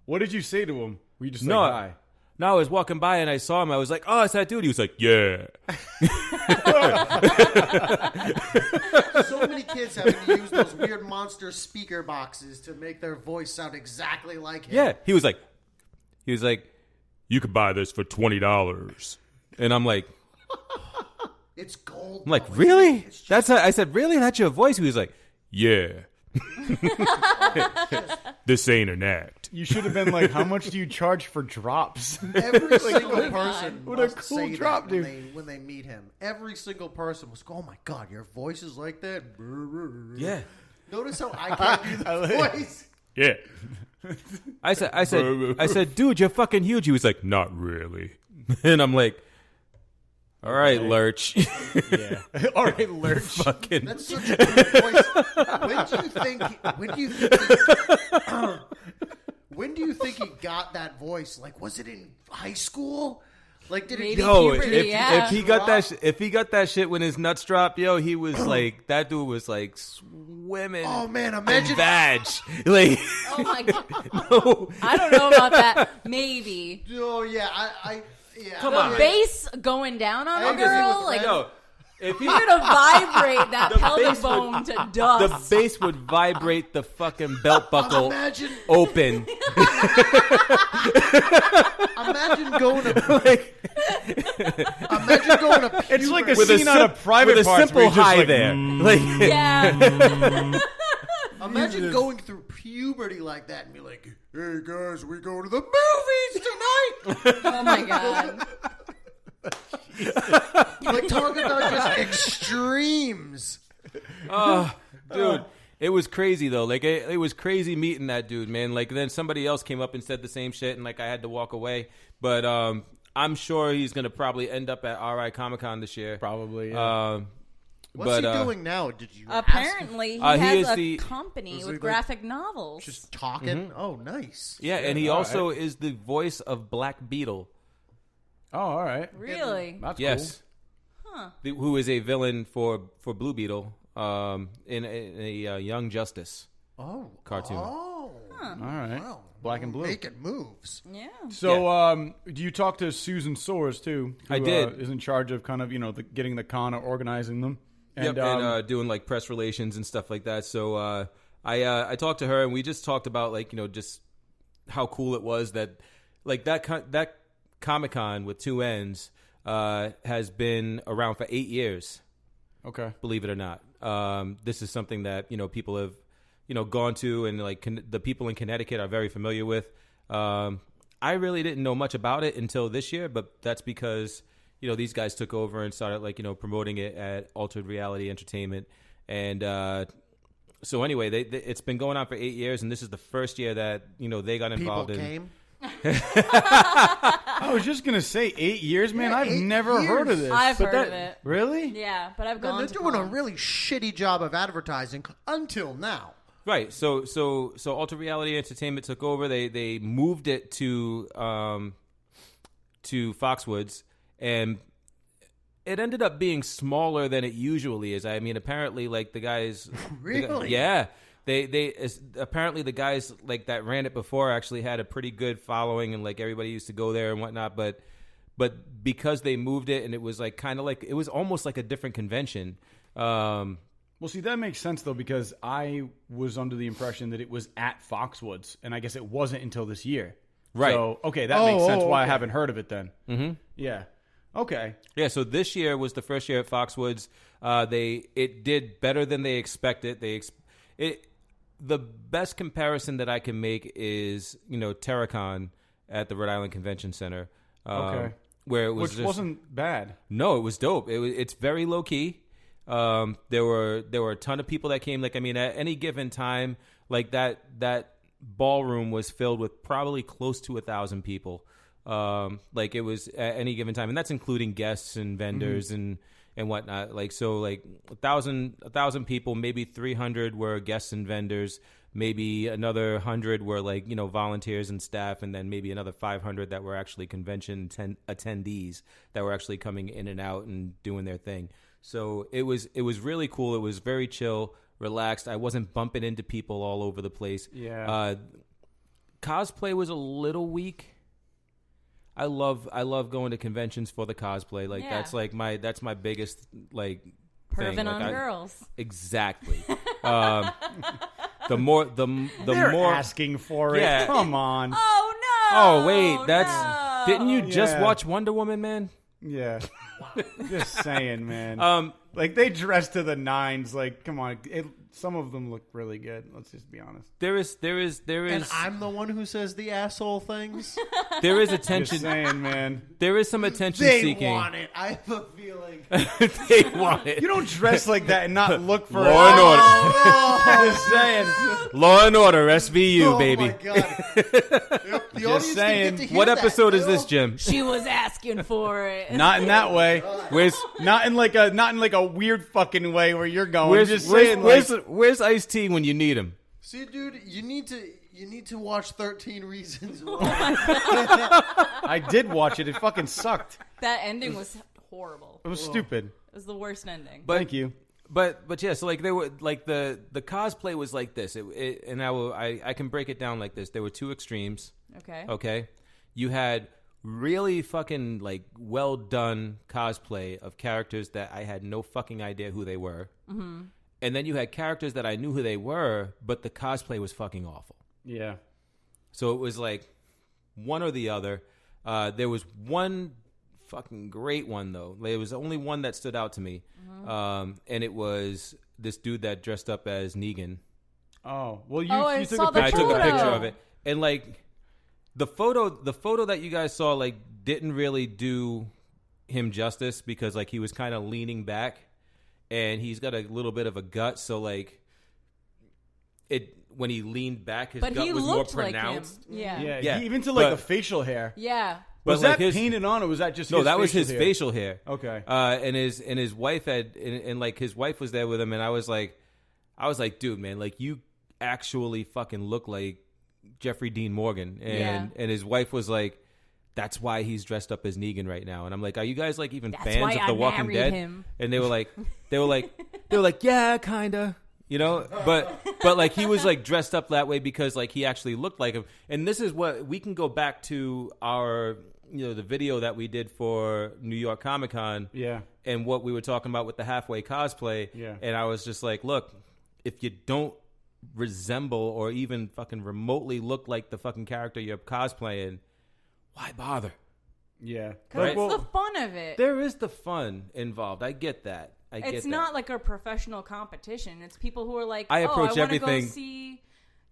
What did you say to him? Were you just No, like, hi? no, I was walking by and I saw him. I was like, "Oh, it's that dude." He was like, "Yeah." So many kids having to use those weird monster speaker boxes to make their voice sound exactly like him. Yeah, he was like, "You could buy this for $20," and I'm like, It's gold. "I'm like, though. really?" It's just- That's I said, "Really? That's your voice?" He was like, "Yeah." This ain't an act. You should have been like, how much do you charge for drops? Every single person What a must cool say drop, that dude. when they meet him. Every single person was, "Oh my God, your voice is like that." Yeah. Notice how I can't do the voice. Yeah. I said, "Dude, you're fucking huge." He was like, "Not really." And I'm like, "All right, Lurch." Yeah. All right, Lurch. Fucking. That's such a good voice. When do you think he got that voice? Like, was it in high school? Like, did Maybe it? Yo, puberty, if yeah. he got that, if he got that shit when his nuts dropped, yo, he was like, that dude was like swimming. Oh man, in imagine. vag. Like, Oh my God. no. I don't know about that. Maybe. Oh yeah, yeah. Come The on. bass going down on a I agree girl, with like Ren. Yo, if he, you're gonna vibrate that The pelvic bass would- bone to the dust. bass would vibrate the fucking belt buckle Imagine open. Imagine going to Like, puberty. It's like a with a scene out of Private with a Parts where simple he's just high like, there. Like, Yeah. Imagine going through puberty like that and be like, "Hey guys, we go to the movies tonight." Oh my God. Like talking about just extremes. dude, it was crazy though. Like, it was crazy meeting that dude, man. Like, then somebody else came up and said the same shit, and like I had to walk away. But I'm sure he's gonna probably end up at RI ComiCON this year. Probably, yeah. What's he doing now? Did you ask him? Apparently, he he has is a the- company Is with he like- graphic novels. Just talking? Oh, nice. Yeah, and he all also is the voice of Black Beetle. Oh, all right. Really? That's Yes. Who is a villain for Blue Beetle in a Young Justice Oh. cartoon. Oh. cool. All right. Wow. Black and blue. Making moves. Yeah. So, do you talk to Susan Soares too? Who, I did. Is in charge of kind of getting the con or organizing them. And, and doing like press relations and stuff like that. So I talked to her and we just talked about like just how cool it was that like that ComiCON with 2 N's has been around for 8 years. Okay. Believe it or not. This is something that, people have, gone to, and like the people in Connecticut are very familiar with. I really didn't know much about it until this year, but that's because, these guys took over and started promoting it at Altered Reality Entertainment. And so anyway, it's been going on for 8 years, and this is the first year that, they got involved People in. came. I was just gonna say 8 years, man. Yeah, I've 8 never heard of this. I've heard of it. Really? Yeah, but I've Man, gone they're to doing a cons. really shitty job of advertising until now. Right. So Altered Reality Entertainment took over. They moved it to Foxwoods, and it ended up being smaller than it usually is. I mean, apparently, like the guys, Really? yeah. Apparently the guys like that ran it before actually had a pretty good following, and like everybody used to go there and whatnot. But because they moved it, and it was like kind of like it was almost like a different convention. Well, see, that makes sense, though, because I was under the impression that it was at Foxwoods, and I guess it wasn't until this year. Right. So, okay, that makes sense why I okay. haven't heard of it then. Mm-hmm. Yeah. Okay. Yeah, so this year was the first year at Foxwoods. It did better than they expected. The best comparison that I can make is, TerraCon at the Rhode Island Convention Center. Okay. Where it was Which wasn't bad. No, it was dope. It's very low key. There were a ton of people that came. Like, I mean, at any given time, like that ballroom was filled with probably close to 1,000 people. Like it was at any given time, and that's including guests and vendors and whatnot. Like, so like 1,000 people, maybe 300 were guests and vendors. Maybe another 100 were like, volunteers and staff, and then maybe another 500 that were actually convention attendees that were actually coming in and out and doing their thing. So it was really cool. It was very chill, relaxed. I wasn't bumping into people all over the place. Yeah. Cosplay was a little weak. I love going to conventions for the cosplay. Like Yeah. that's my biggest like Perving thing. on girls. Exactly. The more They're asking for it. Yeah. Come on. Oh no! Oh wait, no. didn't you just Yeah. watch Wonder Woman, man? Yeah. Just saying, man. Like, they dress to the nines. Like, come on. Some of them look really good. Let's just be honest. There is And I'm the one who says the asshole things. there is Just attention. saying, man. There is some attention They seeking. want it. I have a feeling. They want it. You don't dress like that and not look for Law and order. Just saying. Law and Order, SVU, Oh baby. my god! The audience didn't saying. get to hear What that. episode is this, Jim? She was asking for it. Not in that way. Where's Not in like a weird fucking way where you're going. Just saying, where's Ice-T when you need him? See, dude, you need to watch 13 Reasons Why. I did watch it. It fucking sucked. That ending was horrible. It was stupid. It was the worst ending. Thank you. But yeah, so like they were like the cosplay was like this, and I can break it down like this. There were two extremes. Okay. Okay, you had really fucking like well done cosplay of characters that I had no fucking idea who they were, and then you had characters that I knew who they were, but the cosplay was fucking awful. Yeah. So it was like one or the other. There was one fucking great one though. There was only one that stood out to me, and it was this dude that dressed up as Negan. Oh well, I you took saw a the I picture. took a photo. picture of it, and like the photo that you guys saw like didn't really do him justice because like he was kind of leaning back, and he's got a little bit of a gut, so like it when he leaned back, his But gut he was more looked like him. pronounced. Yeah. Yeah, even to like but- the facial hair. Yeah. Was But, like, that his- painted on, or was that just No, his that was his hair? facial hair. Okay. And his wife and like his wife was there with him, and I was like, dude, man, like you actually fucking look like Jeffrey Dean Morgan, and his wife was like, that's why he's dressed up as Negan right now, and I'm like, are you guys like even That's fans why of I The Walking married Dead? him. And they were like, yeah, kinda. You know, but like he was like dressed up that way because like he actually looked like him. And this is what we can go back to our, the video that we did for New York ComiCON. Yeah. And what we were talking about with the halfway cosplay. Yeah. And I was just like, look, if you don't resemble or even fucking remotely look like the fucking character you're cosplaying, why bother? Yeah. Because Right. it's the fun of it. There is the fun involved. I get that. It's not like a professional competition. It's people who are like, I approach I everything go see.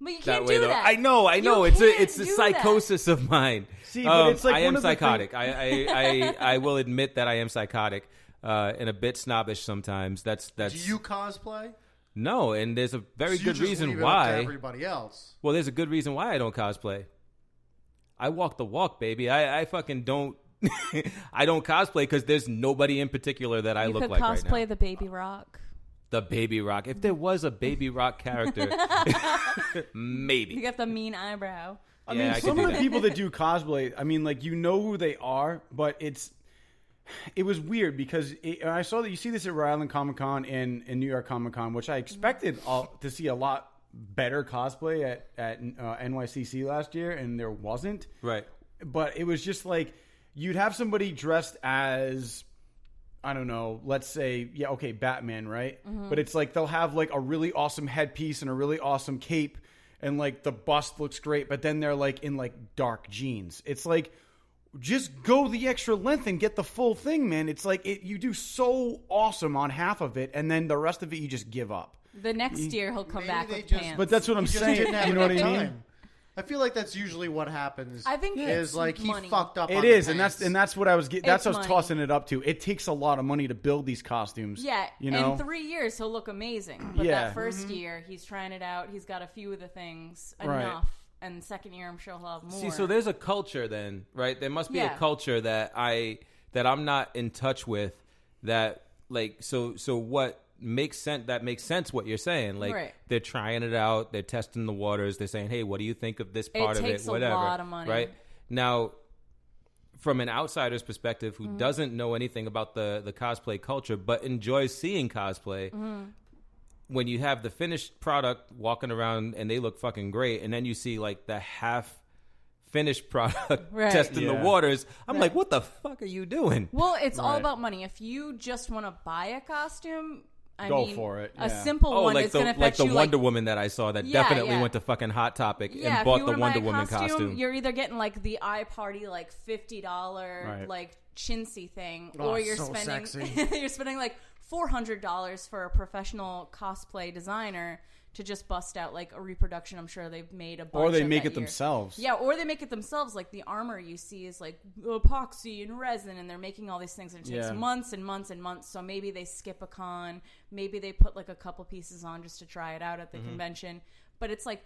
But you that can't way, do though. that. I know. You It's can't a do psychosis of mine. See, but it's like I one am of the psychotic. I will admit that I am psychotic and a bit snobbish sometimes. That's Do you cosplay? no, and there's a very So you good just reason leave it up to why. everybody else. Well, there's a good reason why I don't cosplay. I walk the walk, baby. I fucking don't. I don't cosplay because there's nobody in particular that I You look could like right cosplay now. the Baby Rock. The Baby Rock. If there was a Baby Rock character, maybe. You got the mean eyebrow. I Yeah, mean, I could some do of the that. people that do cosplay, I mean, like, you know who they are, but it was weird because I saw that you see this at Rhode Island ComiCON and New York ComiCON, which I expected to see a lot better cosplay at NYCC last year, and there wasn't. Right. But it was just like you'd have somebody dressed as, I don't know, let's say, Batman, right? But it's like they'll have like a really awesome headpiece and a really awesome cape, and like the bust looks great, but then they're like in like dark jeans. It's like, just go the extra length and get the full thing, man. It's like you do so awesome on half of it, and then the rest of it you just give up. The next year he'll come Maybe back they with just- pants. But that's what I'm He just saying. didn't have You know what I enough mean? time. I feel like that's usually what happens. I think is it's like he money. fucked up. It on is, the and pants. that's what I was that's It's what I was money. tossing it up to. It takes a lot of money to build these costumes. Yeah, you know. in 3 years he'll look amazing. But Yeah. that first year, he's trying it out. He's got a few of the things Right. enough. And second year, I'm sure he'll have more. See, so there's a culture then, right? There must be Yeah. a culture that I'm not in touch with. That like so what makes sense? That makes sense. What you're saying, like Right. they're trying it out, they're testing the waters, they're saying, hey, what do you think of this part of it? takes a Whatever, lot of money. right? Now, from an outsider's perspective who Mm-hmm. doesn't know anything about the cosplay culture but enjoys seeing cosplay. Mm-hmm. When you have the finished product walking around and they look fucking great, and then you see like the half finished product Right. testing the Yeah. waters, I'm Right. like, what the fuck are you doing? Well, it's all Right. about money. If you just want to buy a costume, I Go mean, for it, a yeah. simple Oh, one like is going to like fetch the you Wonder like, Woman that I saw that Yeah, definitely yeah. went to fucking Hot Topic yeah, and if bought you the wanna Wonder buy a Woman costume. You're either getting like the eye party like $50 Right. like chintzy thing, Oh, or you're so spending sexy. you're spending like $400 for a professional cosplay designer to just bust out like a reproduction. I'm sure they've made a bunch Or they of make that it year. themselves. Yeah, or they make it themselves. Like the armor you see is like epoxy and resin, and they're making all these things, and it takes Yeah. months and months and months. So maybe they skip a con, maybe they put like a couple pieces on just to try it out at the convention. But it's like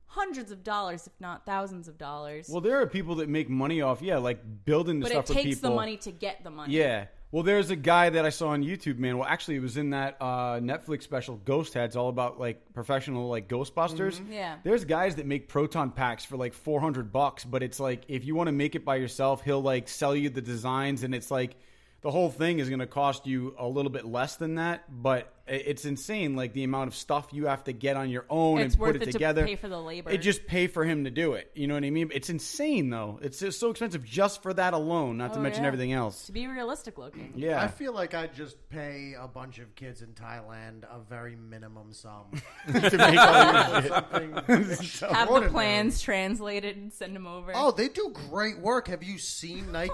hundreds of dollars, if not thousands of dollars. Well, there are people that make money off, like building the but stuff it for takes people. the money to get the money. Yeah. Well, there's a guy that I saw on YouTube, man. Well, actually, it was in that Netflix special, Ghost Heads, all about like professional like Ghostbusters. Yeah. There's guys that make proton packs for like $400, but it's like if you want to make it by yourself, he'll like sell you the designs, and it's like the whole thing is going to cost you a little bit less than that. But it's insane, like the amount of stuff you have to get on your own It's and worth put it it together. to pay for the labor. It just pay for him to do it. You know what I mean? It's insane though. It's just so expensive just for that alone, not to Oh, mention yeah. everything else. to be realistic looking. Yeah. I feel like I'd just pay a bunch of kids in Thailand a very minimum sum. to make all your shit. Something Have the extraordinary. plans translated and send them over. Oh, they do great work. Have you seen Nike?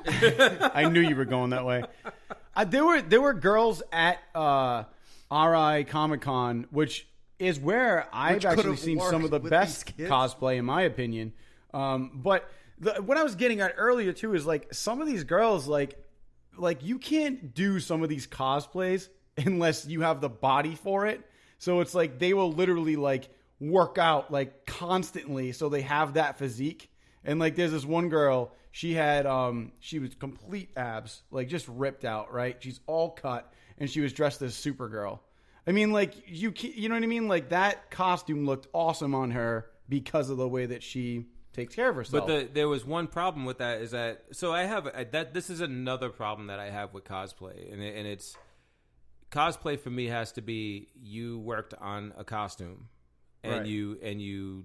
I knew you were going that way. There were girls at RI ComiCON, which is where I've Which actually could've seen some of the worked with best these kids. cosplay, in my opinion. But what I was getting at earlier too is like some of these girls, like you can't do some of these cosplays unless you have the body for it. So it's like they will literally like work out like constantly, so they have that physique. And like there's this one girl, she had she was complete abs, like just ripped out, right? She's all cut, and she was dressed as Supergirl. I mean, like you know what I mean? Like that costume looked awesome on her because of the way that she takes care of herself. But there was one problem with that is that so I have that this is another problem that I have with cosplay, and it's cosplay for me has to be you worked on a costume and Right. you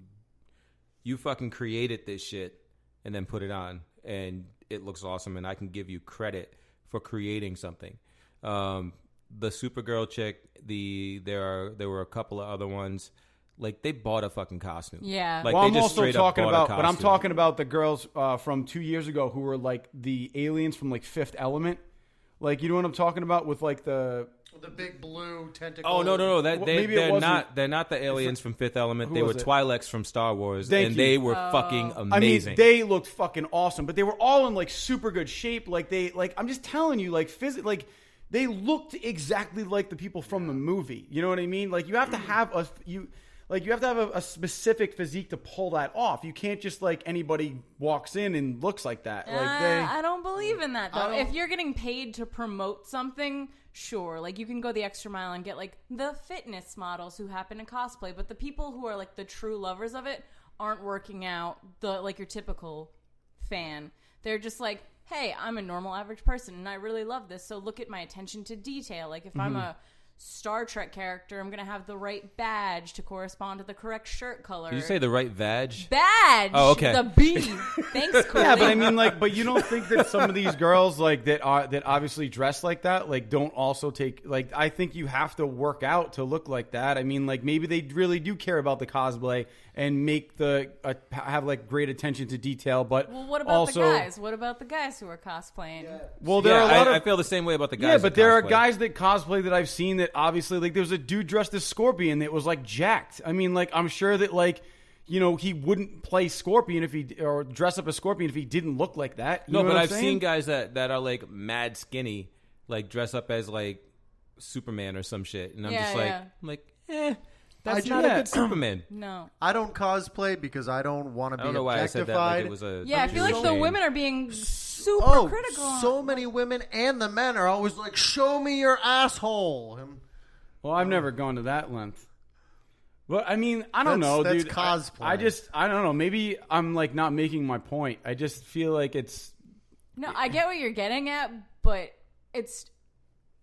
fucking created this shit and then put it on and it looks awesome and I can give you credit for creating something. The Supergirl chick, there were a couple of other ones like they bought a fucking costume. Yeah. Like Well, they I'm just also straight up talking bought a about, but I'm costume. talking about the girls from 2 years ago who were like the aliens from like Fifth Element. Like, you know what I'm talking about with like the big blue tentacle. Oh no! Maybe it They're wasn't- They're not the aliens from Fifth Element. Who They were was it? Twi'leks from Star Wars, Thank and you. they were fucking I amazing. mean, they looked fucking awesome, but they were all in like super good shape. Like I'm just telling you, like they looked exactly like the people from the movie. You know what I mean? Like you have to have a specific physique to pull that off. You can't just like anybody walks in and looks like that. Like I don't believe in that though. If you're getting paid to promote something, sure, like you can go the extra mile and get like the fitness models who happen to cosplay, but the people who are like the true lovers of it aren't working out like your typical fan. They're just like, hey, I'm a normal average person and I really love this, so look at my attention to detail. Like if I'm a Star Trek character, I'm going to have the right badge to correspond to the correct shirt color. Did you say the right vag? Badge? Oh, okay. The B. Thanks, Cooley. Yeah, but I mean, like, but you don't think that some of these girls, like, that obviously dress like that, like, don't also take, like, I think you have to work out to look like that. I mean, like, maybe they really do care about the cosplay and make have like great attention to detail, but Well, what about also, the guys? What about the guys who are cosplaying? well, there are a lot I of. feel the same way about the guys. Yeah, but that there are cosplay. guys that cosplay that I've seen that obviously, like, there was a dude dressed as Scorpion that was like jacked. I mean, like, I'm sure that, like, you know, he wouldn't play Scorpion or dress up as Scorpion if he didn't look like that. You No, know but what I'm I've saying? seen guys that are like mad skinny, like dress up as like Superman or some shit, and I'm Yeah, just like, yeah. that's I not do- a good Superman. No. I don't cosplay because I don't want to I be don't know why I said that. Like objectified. it was a Yeah, I feel like the shame. women are being super critical. so many women and the men are always like, "Show me your asshole." Well, I've never gone to that length. Well, I mean, I don't know, That's dude. cosplay. I don't know. Maybe I'm like not making my point. I just feel like it's. No, I get what you're getting at, but it's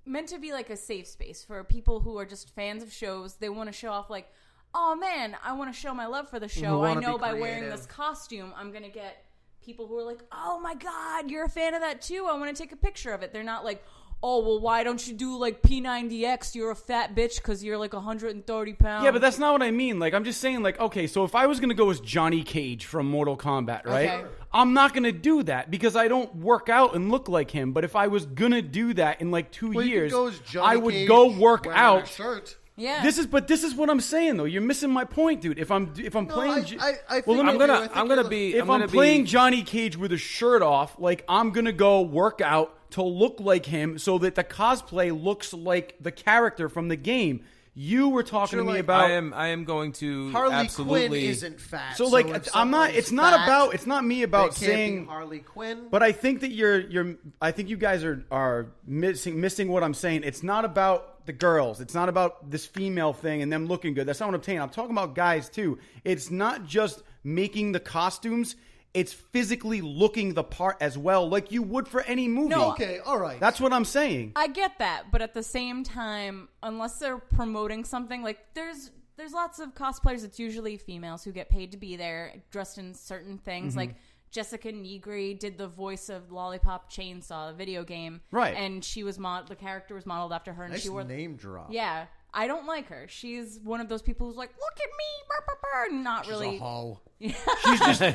meant to be like a safe space for people who are just fans of shows. They want to show off like, oh man, I want to show my love for the show. I wanna know be by wearing creative. this costume, I'm going to get people who are like, oh my God, you're a fan of that too. I want to take a picture of it. They're not like, oh, well, why don't you do like P90X? You're a fat bitch because you're like 130 pounds. Yeah, but that's not what I mean. Like, I'm just saying, like, okay, so if I was going to go as Johnny Cage from Mortal Kombat, right? Okay. I'm not going to do that because I don't work out and look like him. But if I was going to do that in like 2 Well, you years, could go as Johnny I would Cage go work wearing a out. shirt. Yeah. This is what I'm saying though. You're missing my point, dude. If I'm playing, I think well, let me- I'm gonna be. if I'm playing Johnny Cage with a shirt off, like I'm gonna go work out to look like him, so that the cosplay looks like the character from the game. You were talking to me about. I am going to Harley absolutely. Quinn isn't fat. So like if I'm not. someone's It's not fat, about. It's not me about they can't saying. be Harley Quinn. But I think that you're. I think you guys are missing what I'm saying. It's not about the girls. It's not about this female thing and them looking good. That's not what I'm saying. I'm talking about guys too. It's not just making the costumes. It's physically looking the part as well, like you would for any movie. No, Okay, all right. That's what I'm saying. I get that, but at the same time, unless they're promoting something, like there's lots of cosplayers, it's usually females who get paid to be there, dressed in certain things. Mm-hmm. Like Jessica Negri did the voice of Lollipop Chainsaw, the video game, Right. And she was the character was modeled after her, and nice she wore name drop. Yeah, I don't like her. She's one of those people who's like, look at me, burr, burr, burr, and not She's really. a hoe.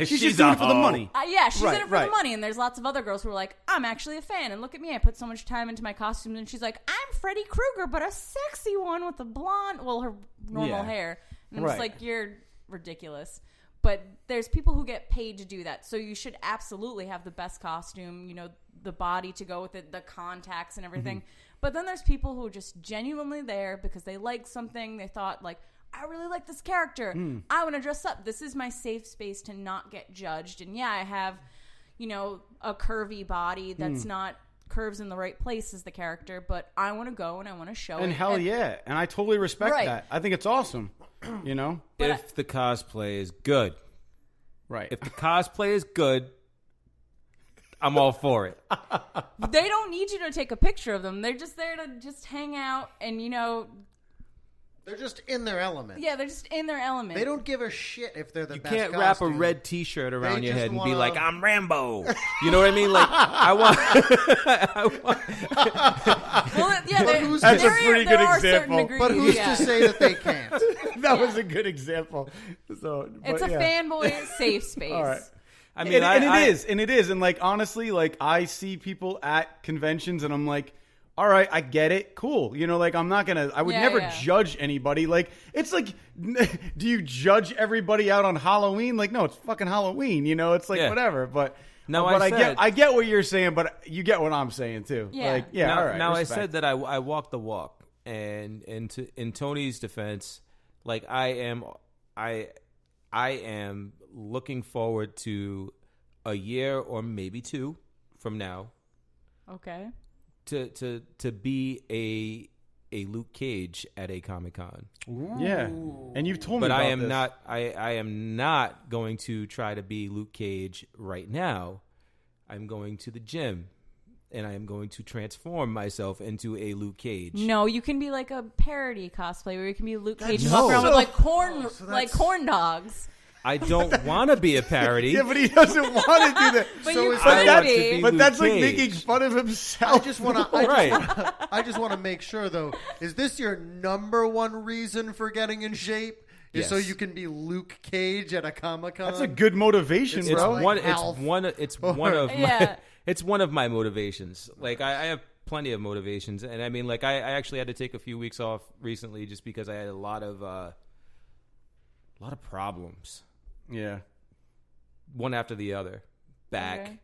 She's just doing it for the money. Yeah, she's Right, in it for right. the money, and there's lots of other girls who are like, I'm actually a fan, and look at me, I put so much time into my costumes, and she's like, I'm Freddy Krueger, but a sexy one with a blonde, her normal Yeah. hair. And I'm Right. just like, you're ridiculous. But there's people who get paid to do that, so you should absolutely have the best costume, the body to go with it, the contacts and everything. Mm-hmm. But then there's people who are just genuinely there because they like something, they thought like, I really like this character. I want to dress up. This is my safe space to not get judged. And yeah, I have, a curvy body that's not curves in the right place as the character, but I want to go and I want to show it. And hell yeah. And I totally respect Right. that. I think it's awesome. But If the cosplay is good, Right. if the cosplay is good, I'm all for it. They don't need you to take a picture of them. They're just there to just hang out and, They're just in their element. yeah, they're just in their element. They don't give a shit if they're the You best can't wrap a costume. red T-shirt around They your just head and wanna- be like, "I'm Rambo." You know what I mean? Like, I want. Well, yeah, But who's That's a there pretty there good are certain example. degrees, But who's yeah. to say that they can't? That was a good example. So It's a fanboy safe space. All right. I mean, and it is. And like, honestly, like I see people at conventions and I'm like, all right, I get it. Cool. You know, like I would never judge anybody. Like, it's like, do you judge everybody out on Halloween? Like, no, it's fucking Halloween. You know, it's like whatever. But no, but I get what you're saying, but you get what I'm saying too. Yeah. Like, yeah. Now, all right. now respect. I said that I walk the walk, and in Tony's defense, like I am looking forward to a year or maybe 2 from now. Okay. To be a Luke Cage at a ComiCON. Yeah, and you've told me but about I am this. not. I am not going to try to be Luke Cage right now. I'm going to the gym, and I am going to transform myself into a Luke Cage. No, you can be like a parody cosplay where you can be Luke Cage and No. walk around with like corn dogs. I don't want to be a parody. Yeah, but he doesn't want to do that. But So you is could that- be. But that's like Cage. making fun of himself. I just want to make sure though. Is this your number one reason for getting in shape? Is so Yes. you can be Luke Cage at a ComiCON? That's a good motivation, It's bro. like health. It's one of Yeah. it's one of my motivations. Like I have plenty of motivations, and I mean, like I actually had to take a few weeks off recently just because I had a lot of problems, Yeah. one after the other. Back, Okay.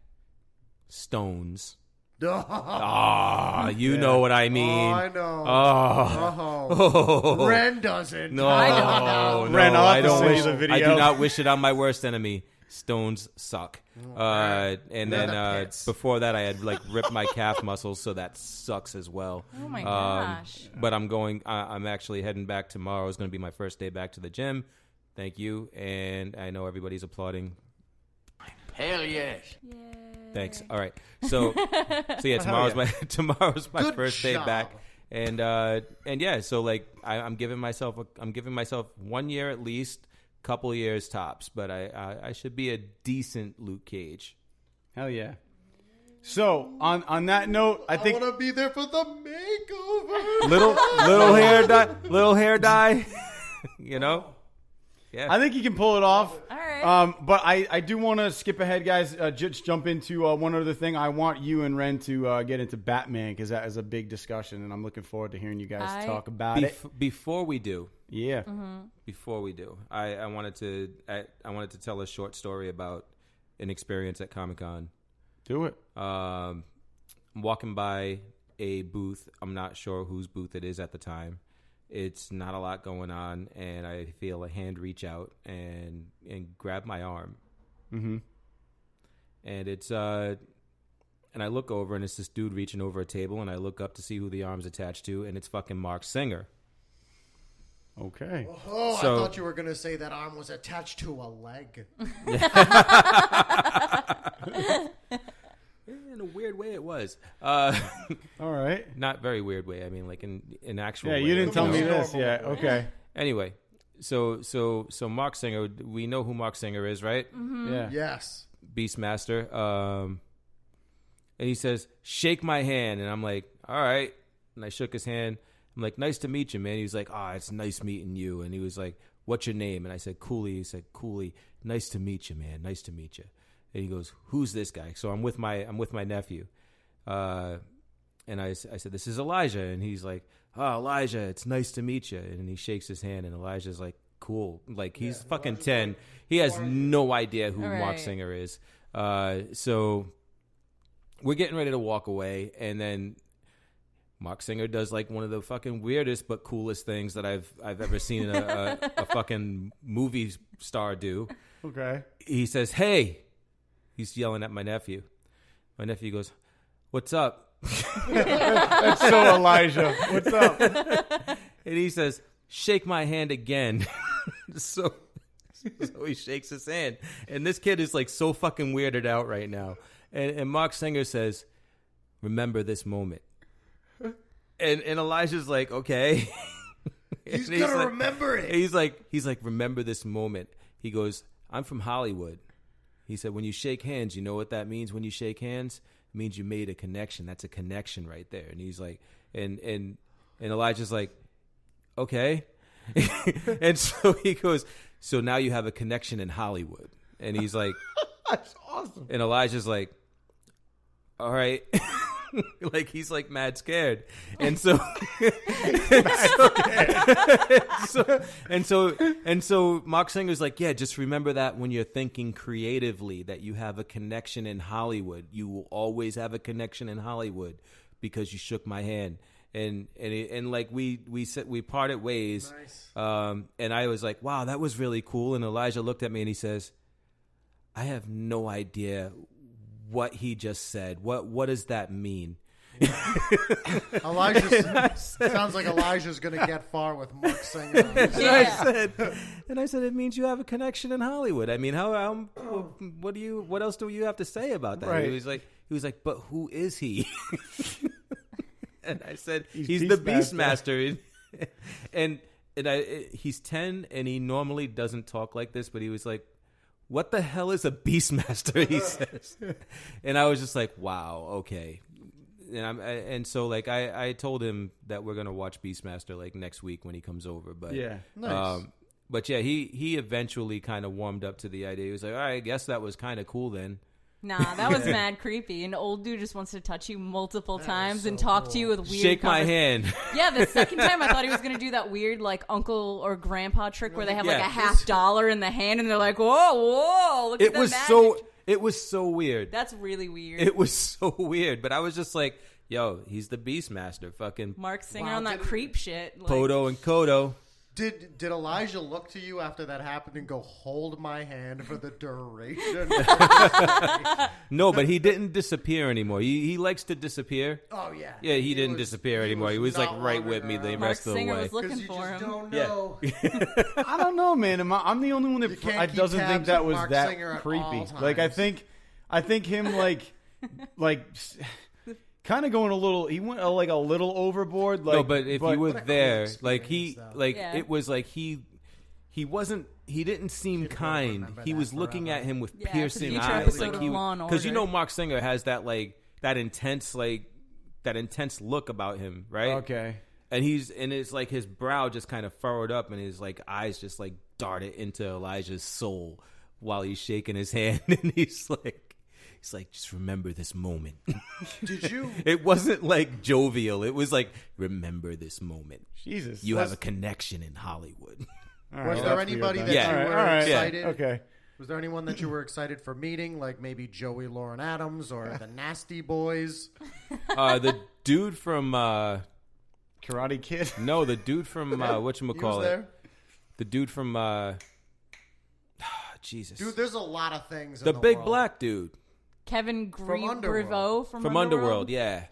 stones. Oh, You know what I mean. I know. Oh. Ren doesn't. No, I don't know. no, Ren, I'll I have to don't send wish. you the I video. do not wish it on my worst enemy. Stones suck. And then Nether pits. before that, I had like ripped my calf muscles, so that sucks as well. Oh my gosh. But I'm actually heading back tomorrow. It's going to be my first day back to the gym. Thank you, and I know everybody's applauding. Hell yes. Thanks. All right. So yeah, tomorrow's my Good first day job. back, and yeah, so like I'm giving myself 1 year at least, couple years tops, but I should be a decent Luke Cage. Hell yeah. So on that note, I think want to be there for the makeover. little hair dye, you know. Yeah. I think you can pull it off. All right. But I do want to skip ahead, guys. Just jump into one other thing. I want you and Ren to get into Batman because that is a big discussion, and I'm looking forward to hearing you guys talk about it. Before we do, Yeah. I wanted to tell a short story about an experience at ComiCON. Do it. I'm walking by a booth. I'm not sure whose booth it is at the time. It's not a lot going on, and I feel a hand reach out and grab my arm. Mm-hmm. And it's and I look over, and it's this dude reaching over a table, and I look up to see who the arm's attached to, and it's fucking Mark Singer. Okay. Oh, So- I thought you were going to say that arm was attached to a leg. In a weird way, it was. All right. Not very weird way. I mean, like in actual. Yeah, way. you didn't tell me Normal this. Yeah. Okay. Anyway, so Mark Singer, we know who Mark Singer is, right? Yeah. Yes. Beastmaster. And he says, "Shake my hand," and I'm like, "All right." And I shook his hand. I'm like, "Nice to meet you, man." He was like, "It's nice meeting you." And he was like, "What's your name?" And I said, "Cooley." He said, "Cooley, nice to meet you, man. Nice to meet you." And he goes, "Who's this guy?" So I'm with my nephew, and I said, "This is Elijah." And he's like, "Oh, Elijah, it's nice to meet you." And he shakes his hand, and Elijah's like, "Cool." Like he's fucking 10. He has no idea who Right. Mark Singer is. So we're getting ready to walk away, and then Mark Singer does like one of the fucking weirdest but coolest things that I've ever seen a fucking movie star do. Okay. He says, "Hey." He's yelling at my nephew. My nephew goes, "What's up?" That's so Elijah. What's up? And he says, "Shake my hand again." so he shakes his hand. And this kid is like so fucking weirded out right now. And Mark Singer says, "Remember this moment." And Elijah's like, "Okay." He's And going to like- remember it. He's like, "Remember this moment." He goes, "I'm from Hollywood." He said, "When you shake hands, you know what that means when you shake hands? It means you made a connection. That's a connection right there." And he's like, and Elijah's like, "Okay." And so he goes, so now you have a connection in Hollywood. And he's like, That's awesome. and Elijah's like, all right. Like he's like mad scared. And so and so Mark Singer's like, yeah, just remember that when you're thinking creatively, that you have a connection in Hollywood. You will always have a connection in Hollywood because you shook my hand. And like we said, we parted ways. Nice. And I was like, wow, that was really cool. And Elijah looked at me and he says, I have no idea what he just said. What does that mean? Elijah sounds like Elijah's going to get far with Mark Singer. And I said, it means you have a connection in Hollywood. I mean, what else do you have to say about that? Right. He was like, but who is he? And I said, he's Beastmaster. the Beastmaster. and he's 10 and he normally doesn't talk like this, but he was like, what the hell is a Beastmaster? He says. And I was just like, wow, okay. And so like I told him that we're gonna watch Beastmaster like next week when he comes over. But Yeah. Nice. but yeah, he eventually kind of warmed up to the idea. He was like, all right, I guess that was kind of cool then. Nah, that was mad creepy. An old dude just wants to touch you multiple times so and talk cool. to you with weird Shake my hand. Yeah, the second time I thought he was going to do that weird like uncle or grandpa trick where they have like Yeah. a $50 in the hand and they're like, whoa, look at It that was magic. it was so weird. That's really weird. It was so weird. But I was just like, yo, he's the Beastmaster. Fucking Mark Singer Wow, on that did it- creep shit. Like, Podo and Kodo. Did Elijah look to you after that happened and go, hold my hand for the duration? No, but he didn't disappear anymore. He likes to disappear. Oh, yeah. Yeah, he didn't disappear anymore. He was like not right wandering with me the around. Mark rest of the Singer way. was looking Because you for just him. don't Yeah. know. I don't know, man. I'm the only one You that can't keep doesn't think tabs that on was Mark that Singer at creepy. all Like times. I think him like kind of going a little. He went like a little overboard. Like, No, but if you were What a cool there, like experience, though. like Yeah. it was like he wasn't. He didn't seem Kid will kind. remember He that was looking forever. at him with Yeah, piercing future eyes, episode like of he, Law and because you Order. know Mark Singer has that like that intense look about him, right? okay. And it's like his brow just kind of furrowed up, and his like eyes just like darted into Elijah's soul while he's shaking his hand, and he's like, just remember this moment. Did you? It wasn't like jovial. It was like, remember this moment. Jesus. You have a connection in Hollywood. All right, Was well, there that's anybody weird that then. Yeah. you were All right. excited? Okay. Was there anyone that you were excited for meeting, like maybe Joey Lauren Adams or the Nasty Boys? The dude from Karate Kid. no, the dude from He was whatchamacallit. there. The dude from Jesus. Dude, there's a lot of things. the in big world. black dude Kevin Underworld. Griveau from Underworld. Yeah.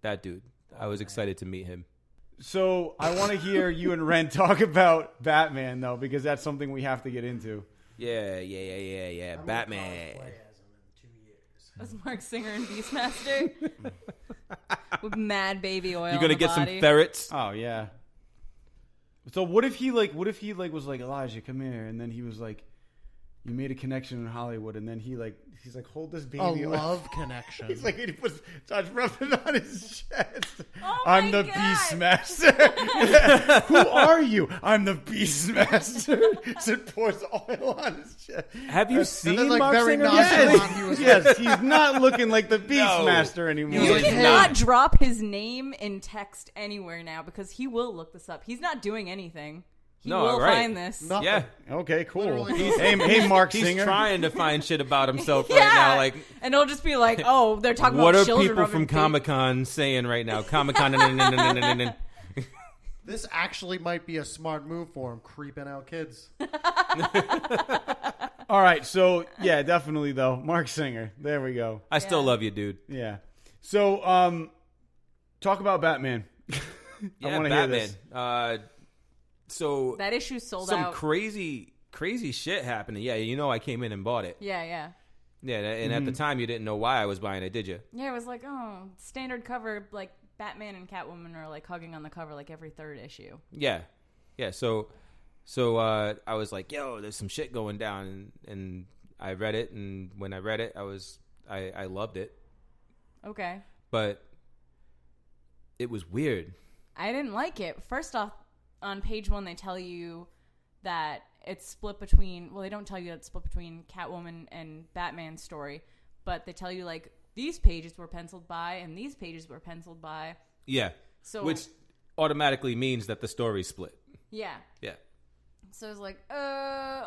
That dude. I was excited to meet him. So I want to hear you and Ren talk about Batman though, because that's something we have to get into. Yeah. Batman. Was Mark Singer and Beastmaster with mad baby oil. You're gonna on the get some body. ferrets. Oh yeah. So what if he was like, Elijah, come here, and then he was like, you made a connection in Hollywood, and then he's like, hold this baby. A on. love connection. He's like, he starts rubbing on his chest. Oh I'm my the God. Beastmaster. Who are you? I'm the Beastmaster. So it pours oil on his chest. Have you then, seen like, Mark very Singer? nonchalant, Yes, he was yes, he's not looking like the Beastmaster anymore. You like, cannot hey. drop his name in text anywhere now because he will look this up. He's not doing anything. He No, will right. find this. Nothing. Yeah. Okay, cool. Literally. Hey, Mark He's Singer. trying to find shit about himself Yeah. right now. Like, and it'll just be like, oh, they're talking what about are children people rubbing from feet. ComiCON saying right now? ComiCON. This actually might be a smart move for him, creeping out kids. All right, so yeah, definitely though, Mark Singer. There we go. I still Yeah. love you, dude. Yeah. So, talk about Batman. I Yeah, want to hear Batman. this. So That issue sold some out. crazy shit happening. Yeah, you know, I came in and bought it. Yeah. Yeah, and at the time you didn't know why I was buying it, did you? Yeah, it was like, oh, standard cover, like Batman and Catwoman are like hugging on the cover like every third issue. Yeah. So I was like, yo, there's some shit going down, and I read it, and when I read it, I loved it, Okay. but it was weird. I didn't like it. First off, on page 1 they tell you that it's split between. Well, they don't tell you that it's split between Catwoman and Batman's story, but they tell you like these pages were penciled by and these pages were penciled by. Yeah. So which automatically means that the story's split. Yeah. Yeah. So I was like,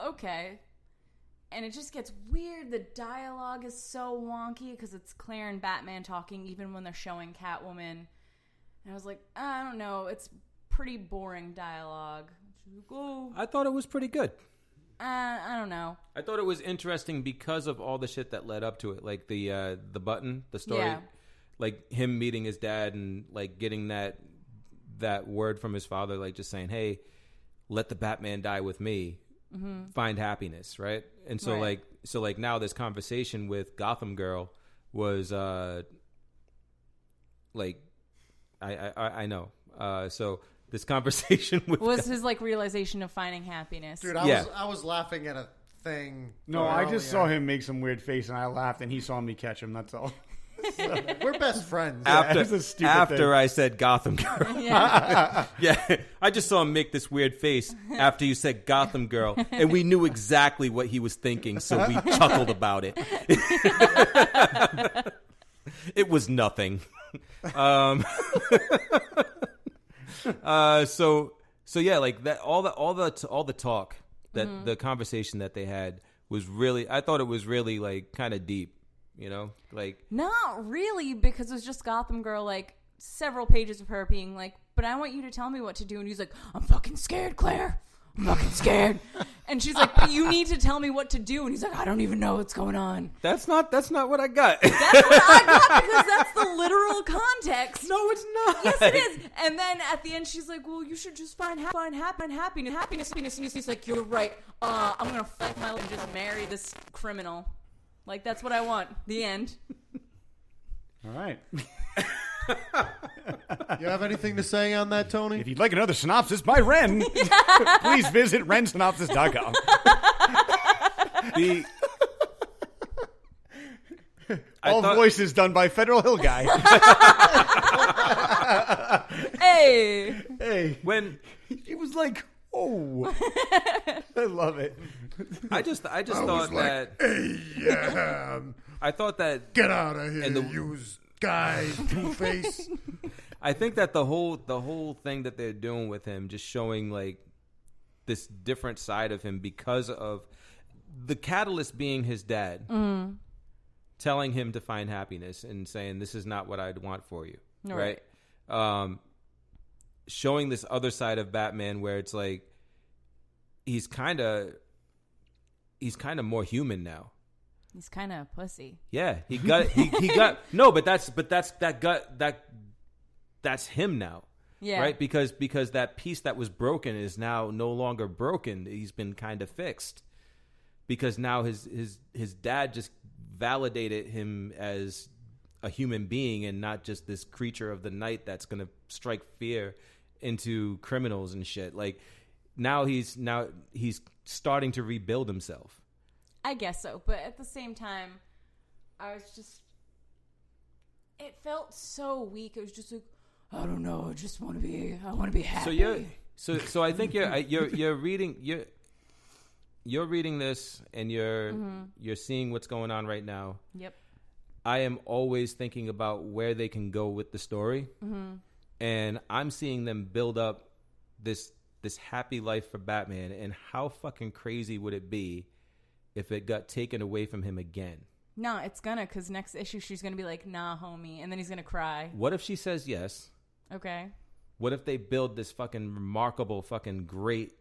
okay. And it just gets weird. The dialogue is so wonky because it's Claire and Batman talking even when they're showing Catwoman. And I was like, I don't know. It's pretty boring dialogue. I thought it was pretty good. I don't know. I thought it was interesting because of all the shit that led up to it. Like the button, the story. Yeah. Like him meeting his dad and like getting that word from his father, like just saying, hey, let the Batman die with me. Mm-hmm. Find happiness, right? And so right. like now this conversation with Gotham Girl was like I know. So this conversation with was his like realization of finding happiness. Dude, Yeah. I was laughing at a thing. No, I just saw him make some weird face, and I laughed, and he saw me catch him. That's all. We're best friends. it was a stupid after thing. I said Gotham Girl. Yeah. Yeah, I just saw him make this weird face after you said Gotham Girl, and we knew exactly what he was thinking, so we chuckled about it. It was nothing. So yeah, like that. All the talk that the conversation that they had was really. I thought it was really like kind of deep. You know, like Not really, because it was just Gotham Girl, like several pages of her being like, but I want you to tell me what to do. And he's like, I'm fucking scared, Claire. I'm fucking scared. And she's like, but you need to tell me what to do. And he's like, I don't even know what's going on. that's not what I got. That's what I got, because that's the literal context. No, it's not. Yes, it is. And then at the end, she's like, well, you should just find happiness. And he's like, you're right. I'm going to fuck my life and just marry this criminal. Like, that's what I want. The end. All right. You have anything to say on that, Tony? If you'd like another synopsis by Ren, please visit rensynopsis.com. All voices done by Federal Hill Guy. Hey. When He was like, oh. I love it. I just thought that I thought that Get out of here, And the- you guy, Two-Face. I think that the whole thing that they're doing with him, just showing like this different side of him because of the catalyst being his dad, telling him to find happiness and saying, this is not what I'd want for you. Right. Showing this other side of Batman where it's like, he's kind of more human now. He's kind of a pussy. Yeah, he got no, but that's him now. Yeah. Right? Because that piece that was broken is now no longer broken. He's been kind of fixed. Because now his dad just validated him as a human being and not just this creature of the night that's going to strike fear into criminals and shit. Like now he's starting to rebuild himself. I guess so, but at the same time, I was just, it felt so weak. It was just like, I don't know, I want to be happy. So I think you're reading this and you're seeing what's going on right now. Yep. I am always thinking about where they can go with the story, and I'm seeing them build up this happy life for Batman. And how fucking crazy would it be if it got taken away from him again? No, it's gonna, because next issue she's gonna be like, nah, homie, and then he's gonna cry. What if she says yes? Okay. What if they build this fucking remarkable, fucking great,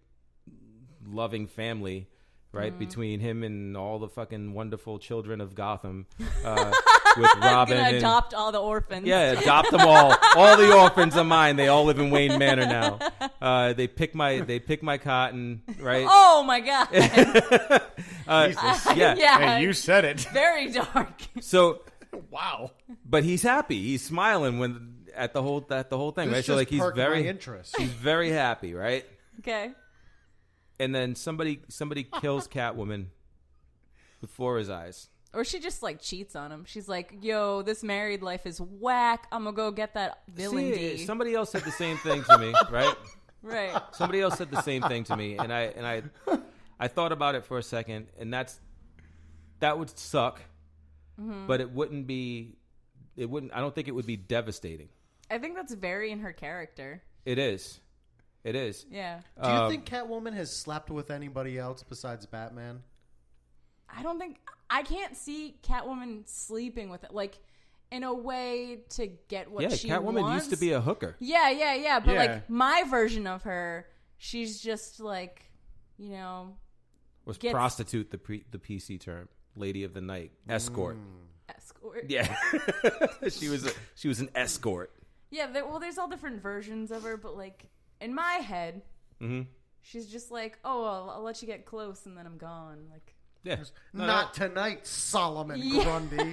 loving family, right? Between him and all the fucking wonderful children of Gotham, with Robin. Gonna and, adopt all the orphans. yeah, adopt them all. All the orphans are mine. They all live in Wayne Manor now. They pick my cotton, right? Oh my god. Jesus. Yeah. Yeah. Hey, you said it. Very dark. So, Wow. but he's happy. He's smiling at the whole thing, This right? So just like he's perked my very interest. he's very happy, right? Okay. And then somebody kills Catwoman before his eyes. Or she just like cheats on him. She's like, yo, this married life is whack. I'm gonna go get that villain D. Somebody else said the same thing to me, right? Right. Somebody else said the same thing to me, and I thought about it for a second, and that would suck, but it wouldn't be. It wouldn't. I don't think it would be devastating. I think that's very in her character. It is. Yeah. Do you think Catwoman has slept with anybody else besides Batman? I can't see Catwoman sleeping with it, like, in a way to get what she Catwoman wants. used to be a hooker. Yeah. But, Yeah. like, my version of her, she's just, like, Was prostitute the PC term? Lady of the night, escort. escort. Yeah, she was an escort. Yeah, there's all different versions of her, but, like, in my head, she's just like, oh, I'll let you get close, and then I'm gone. Like, Yeah, Not tonight, Solomon Grundy.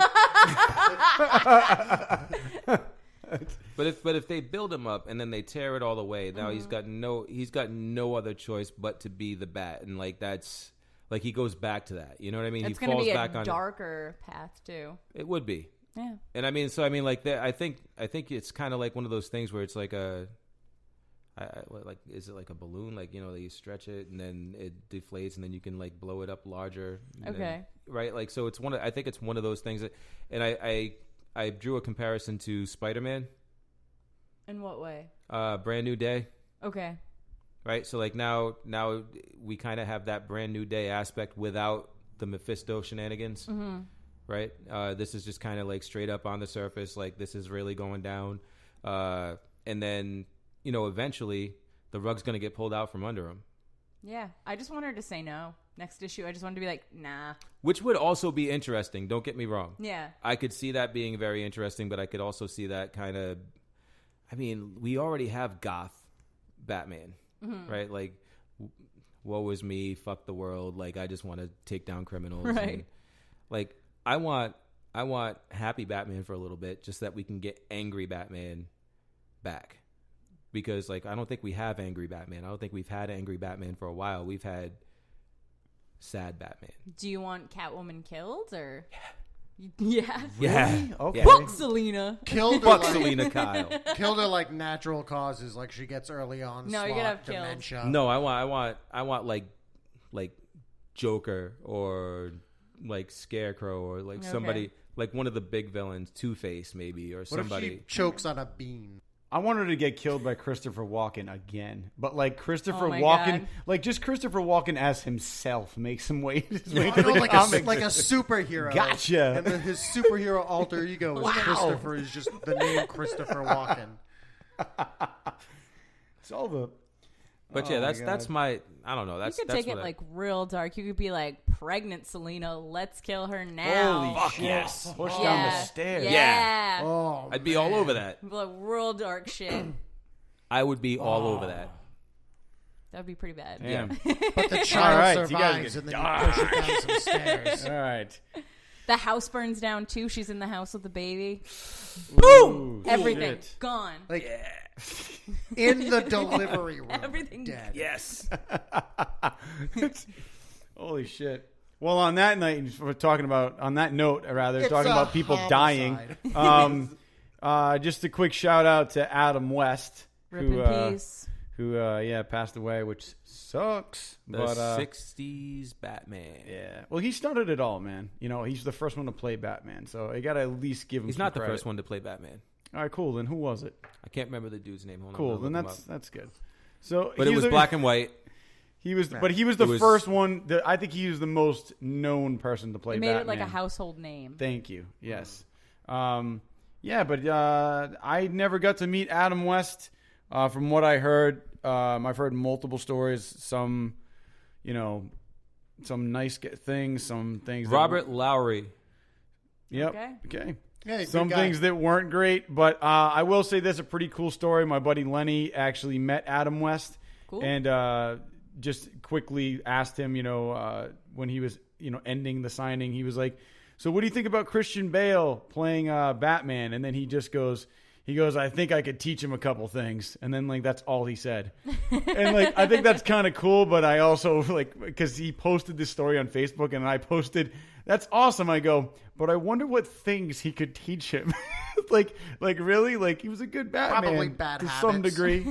But if they build him up and then they tear it all away, now he's got no other choice but to be the Bat, and like that's like he goes back to that. You know what I mean? it's He going to falls be back a on darker path too. it would be. Yeah. And I mean, like that. I think it's kind of like one of those things where it's like is it like a balloon? Like, you stretch it and then it deflates and then you can like blow it up larger. Okay. Then, right. Like, so I think it's one of those things that, and I drew a comparison to Spider-Man. In what way? Brand New Day. Okay. Right. So like now we kind of have that Brand New Day aspect without the Mephisto shenanigans. Mm-hmm. Right. This is just kind of like straight up on the surface. Like this is really going down. And then, eventually the rug's going to get pulled out from under him. Yeah. I just want her to say no. Next issue, I just wanted to be like, nah. Which would also be interesting. Don't get me wrong. Yeah. I could see that being very interesting, but I could also see that kind of, we already have goth Batman, right? Like, woe is me, fuck the world. Like, I just want to take down criminals. Right. And, like, I want happy Batman for a little bit, just that we can get angry Batman back. Because, like, I don't think we have angry Batman. I don't think we've had angry Batman for a while. We've had sad Batman. Do you want Catwoman killed or? Yeah. Yeah. Okay. Fuck Selena. Killed her Fuck like, Selena Kyle. killed her like natural causes, like she gets early on. No, you're gonna have killed. dementia. No, I want like Joker or like Scarecrow or like somebody like one of the big villains, Two-Face maybe, or What somebody. if she chokes on a bean? I want her to get killed by Christopher Walken again, but like Christopher Oh my Walken, God. like just Christopher Walken as himself makes him way to I the know, like comics. a superhero. Gotcha. And then his superhero alter ego is Christopher. Is just the name Christopher Walken. It's all the. But Oh yeah, my that's God. my. I don't know. That's You could that's take it what I- like real dark. You could be like, pregnant Selena, let's kill her now. Holy shit! yes. Push yeah. down the stairs. Yeah. Oh, I'd be all over that. Like real dark shit. I would be all over that. That would be pretty bad. Damn. but the child All right, you guys survives, get and then you push it down some stairs. All right. The house burns down too. She's in the house with the baby. Boom! Everything gone. Like in the delivery room. Everything dead. Yes. Holy shit. Well, on that night, we're talking about, on that note, rather, It's talking a about people homicide. dying. Just a quick shout out to Adam West, Rip who, in peace. who passed away, which sucks. The But 60s Batman. yeah, well, he started it all, man. He's the first one to play Batman, so you got to at least give him. He's some not the credit. first one to play Batman. All right, cool. Then who was it? I can't remember the dude's name. Hold on, Cool. I'm Then gonna look him that's up. good. So, But it was black and white. He was, but he was the It was- first one. I think he was the most known person to play It made Batman. it like a household name. Thank you. Yes. Yeah, but I never got to meet Adam West. From what I heard, I've heard multiple stories. Some, some nice things. Some things. Robert Lowry. Yep. Okay. Hey, Some good guy. things that weren't great, but I will say this: a pretty cool story. My buddy Lenny actually met Adam West, Cool. and just quickly asked him, when he was, ending the signing, he was like, "So, what do you think about Christian Bale playing Batman?" And then he just goes, "I think I could teach him a couple things." And then that's all he said. And I think that's kind of cool. But I also because he posted this story on Facebook, and I posted, "That's awesome." I go, but I wonder what things he could teach him. really, he was a good Batman Probably bad to some habits. degree,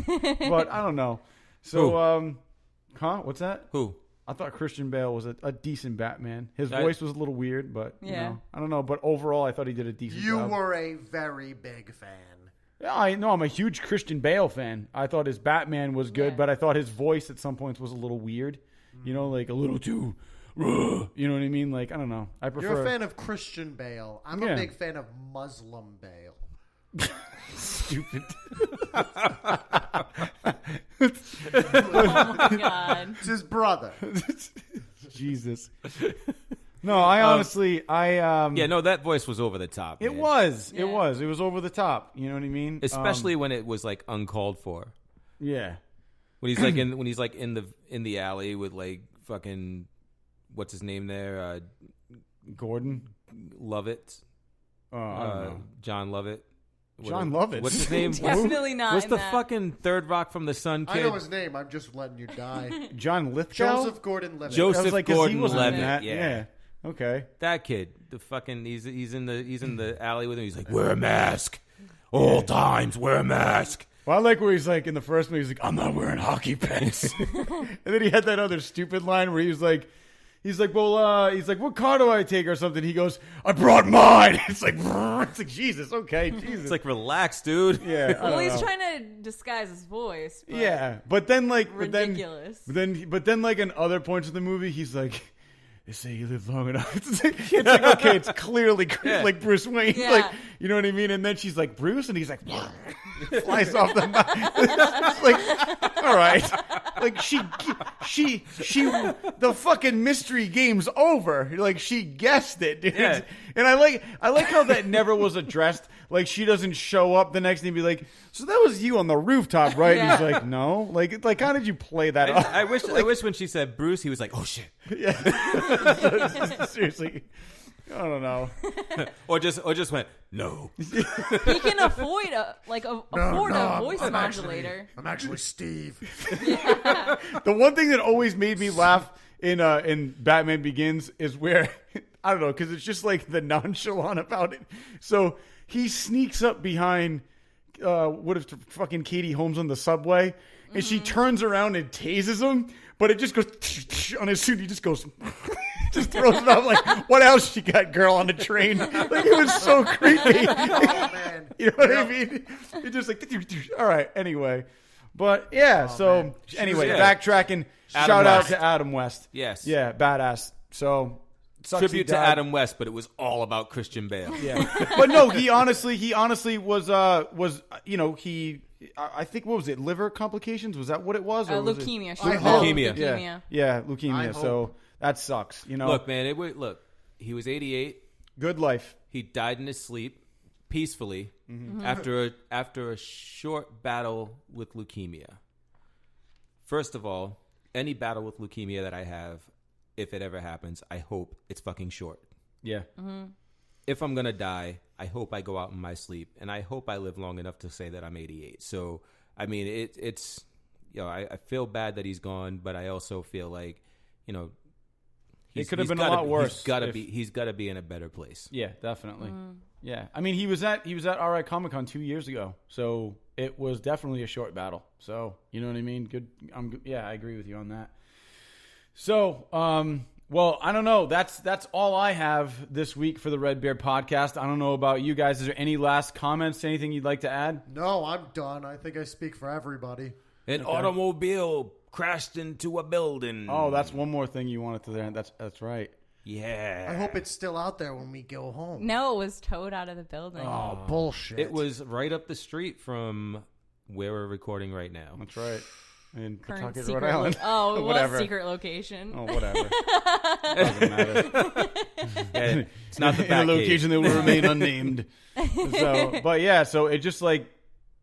but I don't know. So, what's that? Who? I thought Christian Bale was a decent Batman. His voice was a little weird, but you Yeah. know, I don't know. But overall, I thought he did a decent You job. were a very big fan. Yeah, I know. I'm a huge Christian Bale fan. I thought his Batman was good, Yeah. but I thought his voice at some points was a little weird. You know, like a little too. You know what I mean? Like, I don't know. I prefer. You're a fan of Christian Bale. I'm Yeah. a big fan of Muslim Bale. Stupid. Oh my god. It's his brother. Jesus. No, I honestly, Yeah, no, that voice was over the top. It man. was. Yeah. It was. It was over the top. You know what I mean? Especially when it was like uncalled for. Yeah. When he's like in the alley with like fucking what's his name there? Gordon. Lovett. I don't know. John Lovett. John Lovett. What's his name? Definitely not. What's in the that. fucking Third Rock from the Sun I kid? know his name. I'm just letting you die. John Lithgow? Joseph Gordon-Levitt. Joseph I was like, 'cause he Gordon wasn't in Levitt. that. Yeah. Okay. That kid, the fucking he's in the alley with him. He's like, wear a mask, all times, wear a mask. Well, I like where he's like in the first movie. He's like, I'm not wearing hockey pants, and then he had that other stupid line where he was like, what car do I take or something? He goes, I brought mine. It's like Jesus, okay, Jesus. It's like, relax, dude. yeah. I Well, don't he's know. trying to disguise his voice. But Yeah, but then like, ridiculous. but then like in other points of the movie, he's like, they say you live long enough. It's like okay, it's clearly like Bruce Wayne, Yeah. like you know what I mean. And then she's like Bruce, and he's like flies off the mouth. It's like all right, like she, the fucking mystery game's over. Like she guessed it, dude. Yeah. And I like how that never was addressed. Like she doesn't show up the next day and be like, so that was you on the rooftop, right? Yeah. And he's like, no. Like how did you play that off? I wish when she said Bruce, he was like, oh shit, Seriously, I don't know. or just went no. He can afford a voice modulator. I'm actually Steve. The one thing that always made me laugh in Batman Begins is where I don't know because it's just like the nonchalant about it. So he sneaks up behind what if fucking Katie Holmes on the subway, and she turns around and tases him, but it just goes on his suit. He just goes. Just throws it up like, what else you got, girl, on the train? Like, it was so creepy. Oh, man. You know what I mean? It's just like, all right, anyway. But, yeah, so, anyway, yeah. backtracking. Adam Shout out West. to Adam West. Yes. Yeah, badass. So, sucks Tribute he to died. Adam West, but it was all about Christian Bale. Yeah. But no, he honestly was, you know, I think, what was it, liver complications? Was that what it was? Or was it- Leukemia. I She hope. had Leukemia. Yeah, leukemia. I So, hope. that sucks, you know. Look, man, he was 88. Good life. He died in his sleep peacefully Mm-hmm. after a short battle with leukemia. First of all, any battle with leukemia that I have, if it ever happens, I hope it's fucking short. Yeah. If I'm gonna die, I hope I go out in my sleep, and I hope I live long enough to say that I'm 88. So, I mean, it's you know, I feel bad that he's gone, but I also feel like, you know, It could have been a lot worse He's got to be in a better place. Yeah, definitely. Yeah, I mean, he was at RI ComiCON 2 years ago, so it was definitely a short battle. So you know what I mean? Good. Yeah, I agree with you on that. So, well, I don't know. That's all I have this week for the RedBeard Podcast. I don't know about you guys. Is there any last comments? Anything you'd like to add? No, I'm done. I think I speak for everybody. An automobile crashed into a building. Oh, that's one more thing you wanted to. That's right. Yeah. I hope it's still out there when we go home. No, it was towed out of the building. Oh, bullshit. It was right up the street from where we're recording right now. That's right. In Current Pawtucket, secret Rhode Island. it Whatever. was secret location. Oh, whatever. Doesn't matter. Yeah, it's not the In back a location that will remain unnamed. So, but yeah, so it just like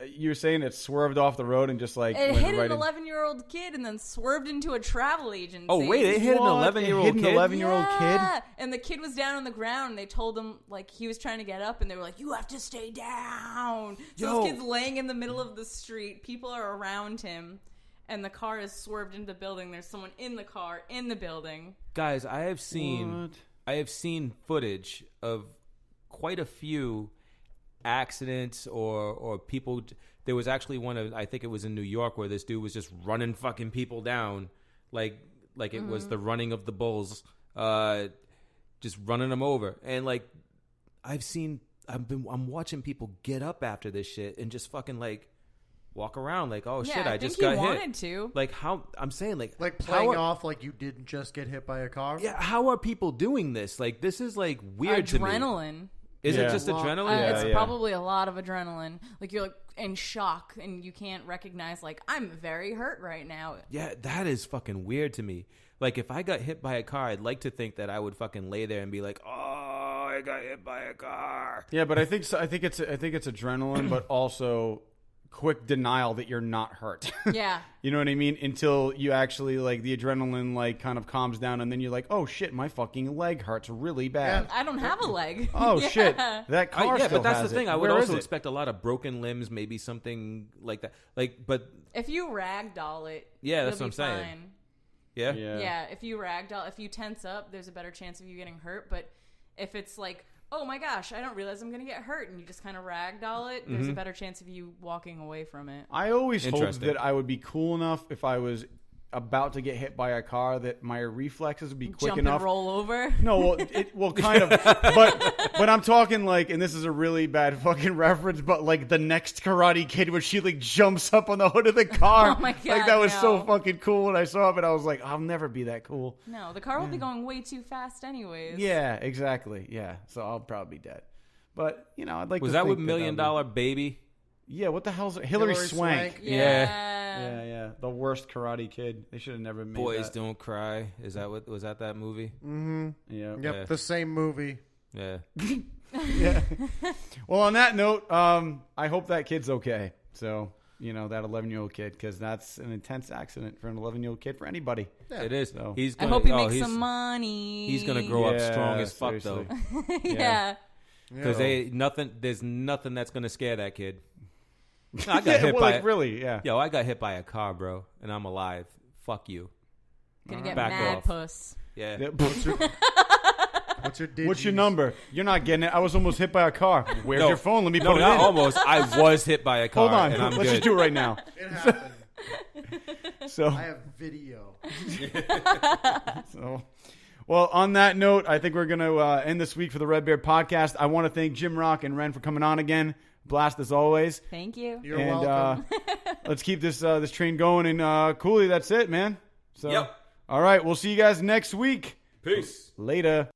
you were saying, it swerved off the road and just like It went hit right an in. 11-year-old kid and then swerved into a travel agency. Oh, wait, it hit an What? 11-year-old It hit kid? an 11-year-old Yeah. kid? And the kid was down on the ground. And they told him, like, he was trying to get up, and they were like, you have to stay down. So Yo. this kid's laying in the middle of the street. People are around him, and the car is swerved into the building. There's someone in the car, in the building. Guys, I have seen footage of quite a few accidents or people. There was actually I think it was in New York, where this dude was just running fucking people down, like it was the running of the bulls, just running them over. And like, I'm watching people get up after this shit and just fucking like walk around like, oh shit, I just got hit. Wanted to. Like, how I'm saying, like playing off like you didn't just get hit by a car. Yeah, how are people doing this? Like, this is like weird to me. Adrenaline. Is it just adrenaline? It's probably a lot of adrenaline. Like, you're like in shock and you can't recognize, like, I'm very hurt right now. Yeah, that is fucking weird to me. Like, if I got hit by a car, I'd like to think that I would fucking lay there and be like, oh, I got hit by a car. Yeah, but I think it's adrenaline, but also quick denial that you're not hurt. Yeah. You know what I mean? Until you actually, like, the adrenaline, like, kind of calms down, and then you're like, oh, shit, my fucking leg hurts really bad. I don't have a leg. Oh, Yeah. shit. That car still but that's has the thing. it. I would Where also is it? expect a lot of broken limbs, maybe something like that. Like, but If you ragdoll it, Yeah, that's you'll what be I'm saying. fine. yeah. Yeah, if you ragdoll, if you tense up, there's a better chance of you getting hurt. But if it's like, oh my gosh, I don't realize I'm going to get hurt, and you just kind of ragdoll it, there's a better chance of you walking away from it. I always hoped Interesting. that I would be cool enough if I was about to get hit by a car that my reflexes would be quick Jump enough. and roll over. No, well, kind of, but I'm talking like, and this is a really bad fucking reference, but like the next Karate Kid, when she like jumps up on the hood of the car, Oh my God, like that was so no. fucking cool when I saw it. But I was like, I'll never be that cool. No, the car will be going way too fast anyways. Yeah, exactly. Yeah, so I'll probably be dead. But you know, I'd like. Was to that think with $1 Million Baby? Yeah, what the hell's it? Hillary Swank? Yeah. Yeah, the worst Karate Kid. They should have never made Boys that. Don't Cry. Is that what was that movie? Mm-hmm. Yeah. Yep, Yeah. the same movie. Yeah. Yeah. Well, on that note, I hope that kid's okay. So, you know, that 11-year-old kid, because that's an intense accident for an 11-year-old kid, for anybody. Yeah. It is. So- He's I gonna, hope he oh, makes he's, some money. He's gonna grow up Yeah, strong as fuck seriously. though, Yeah. because there's nothing that's gonna scare that kid. I got Yeah, hit well, by like, really, yeah. Yo, I got hit by a car, bro, and I'm alive. Fuck you. Gonna get Back mad off. puss. Yeah. Yeah. What's your digits? What's your number? You're not getting it. I was almost hit by a car. Where's No. your phone? Let me No, put it not in. almost. I was hit by a car. Hold on. and I'm Let's good. just do it right now. It happened. So, I have video. so, well, on that note, I think we're going to end this week for the RedBeard Podcast. I want to thank Jim Rock and Ren for coming on again. Blast as always. Thank you. You're and welcome. let's keep this this train going. And Cooley, that's it, man. So, Yep. all right, we'll see you guys next week. Peace. Later.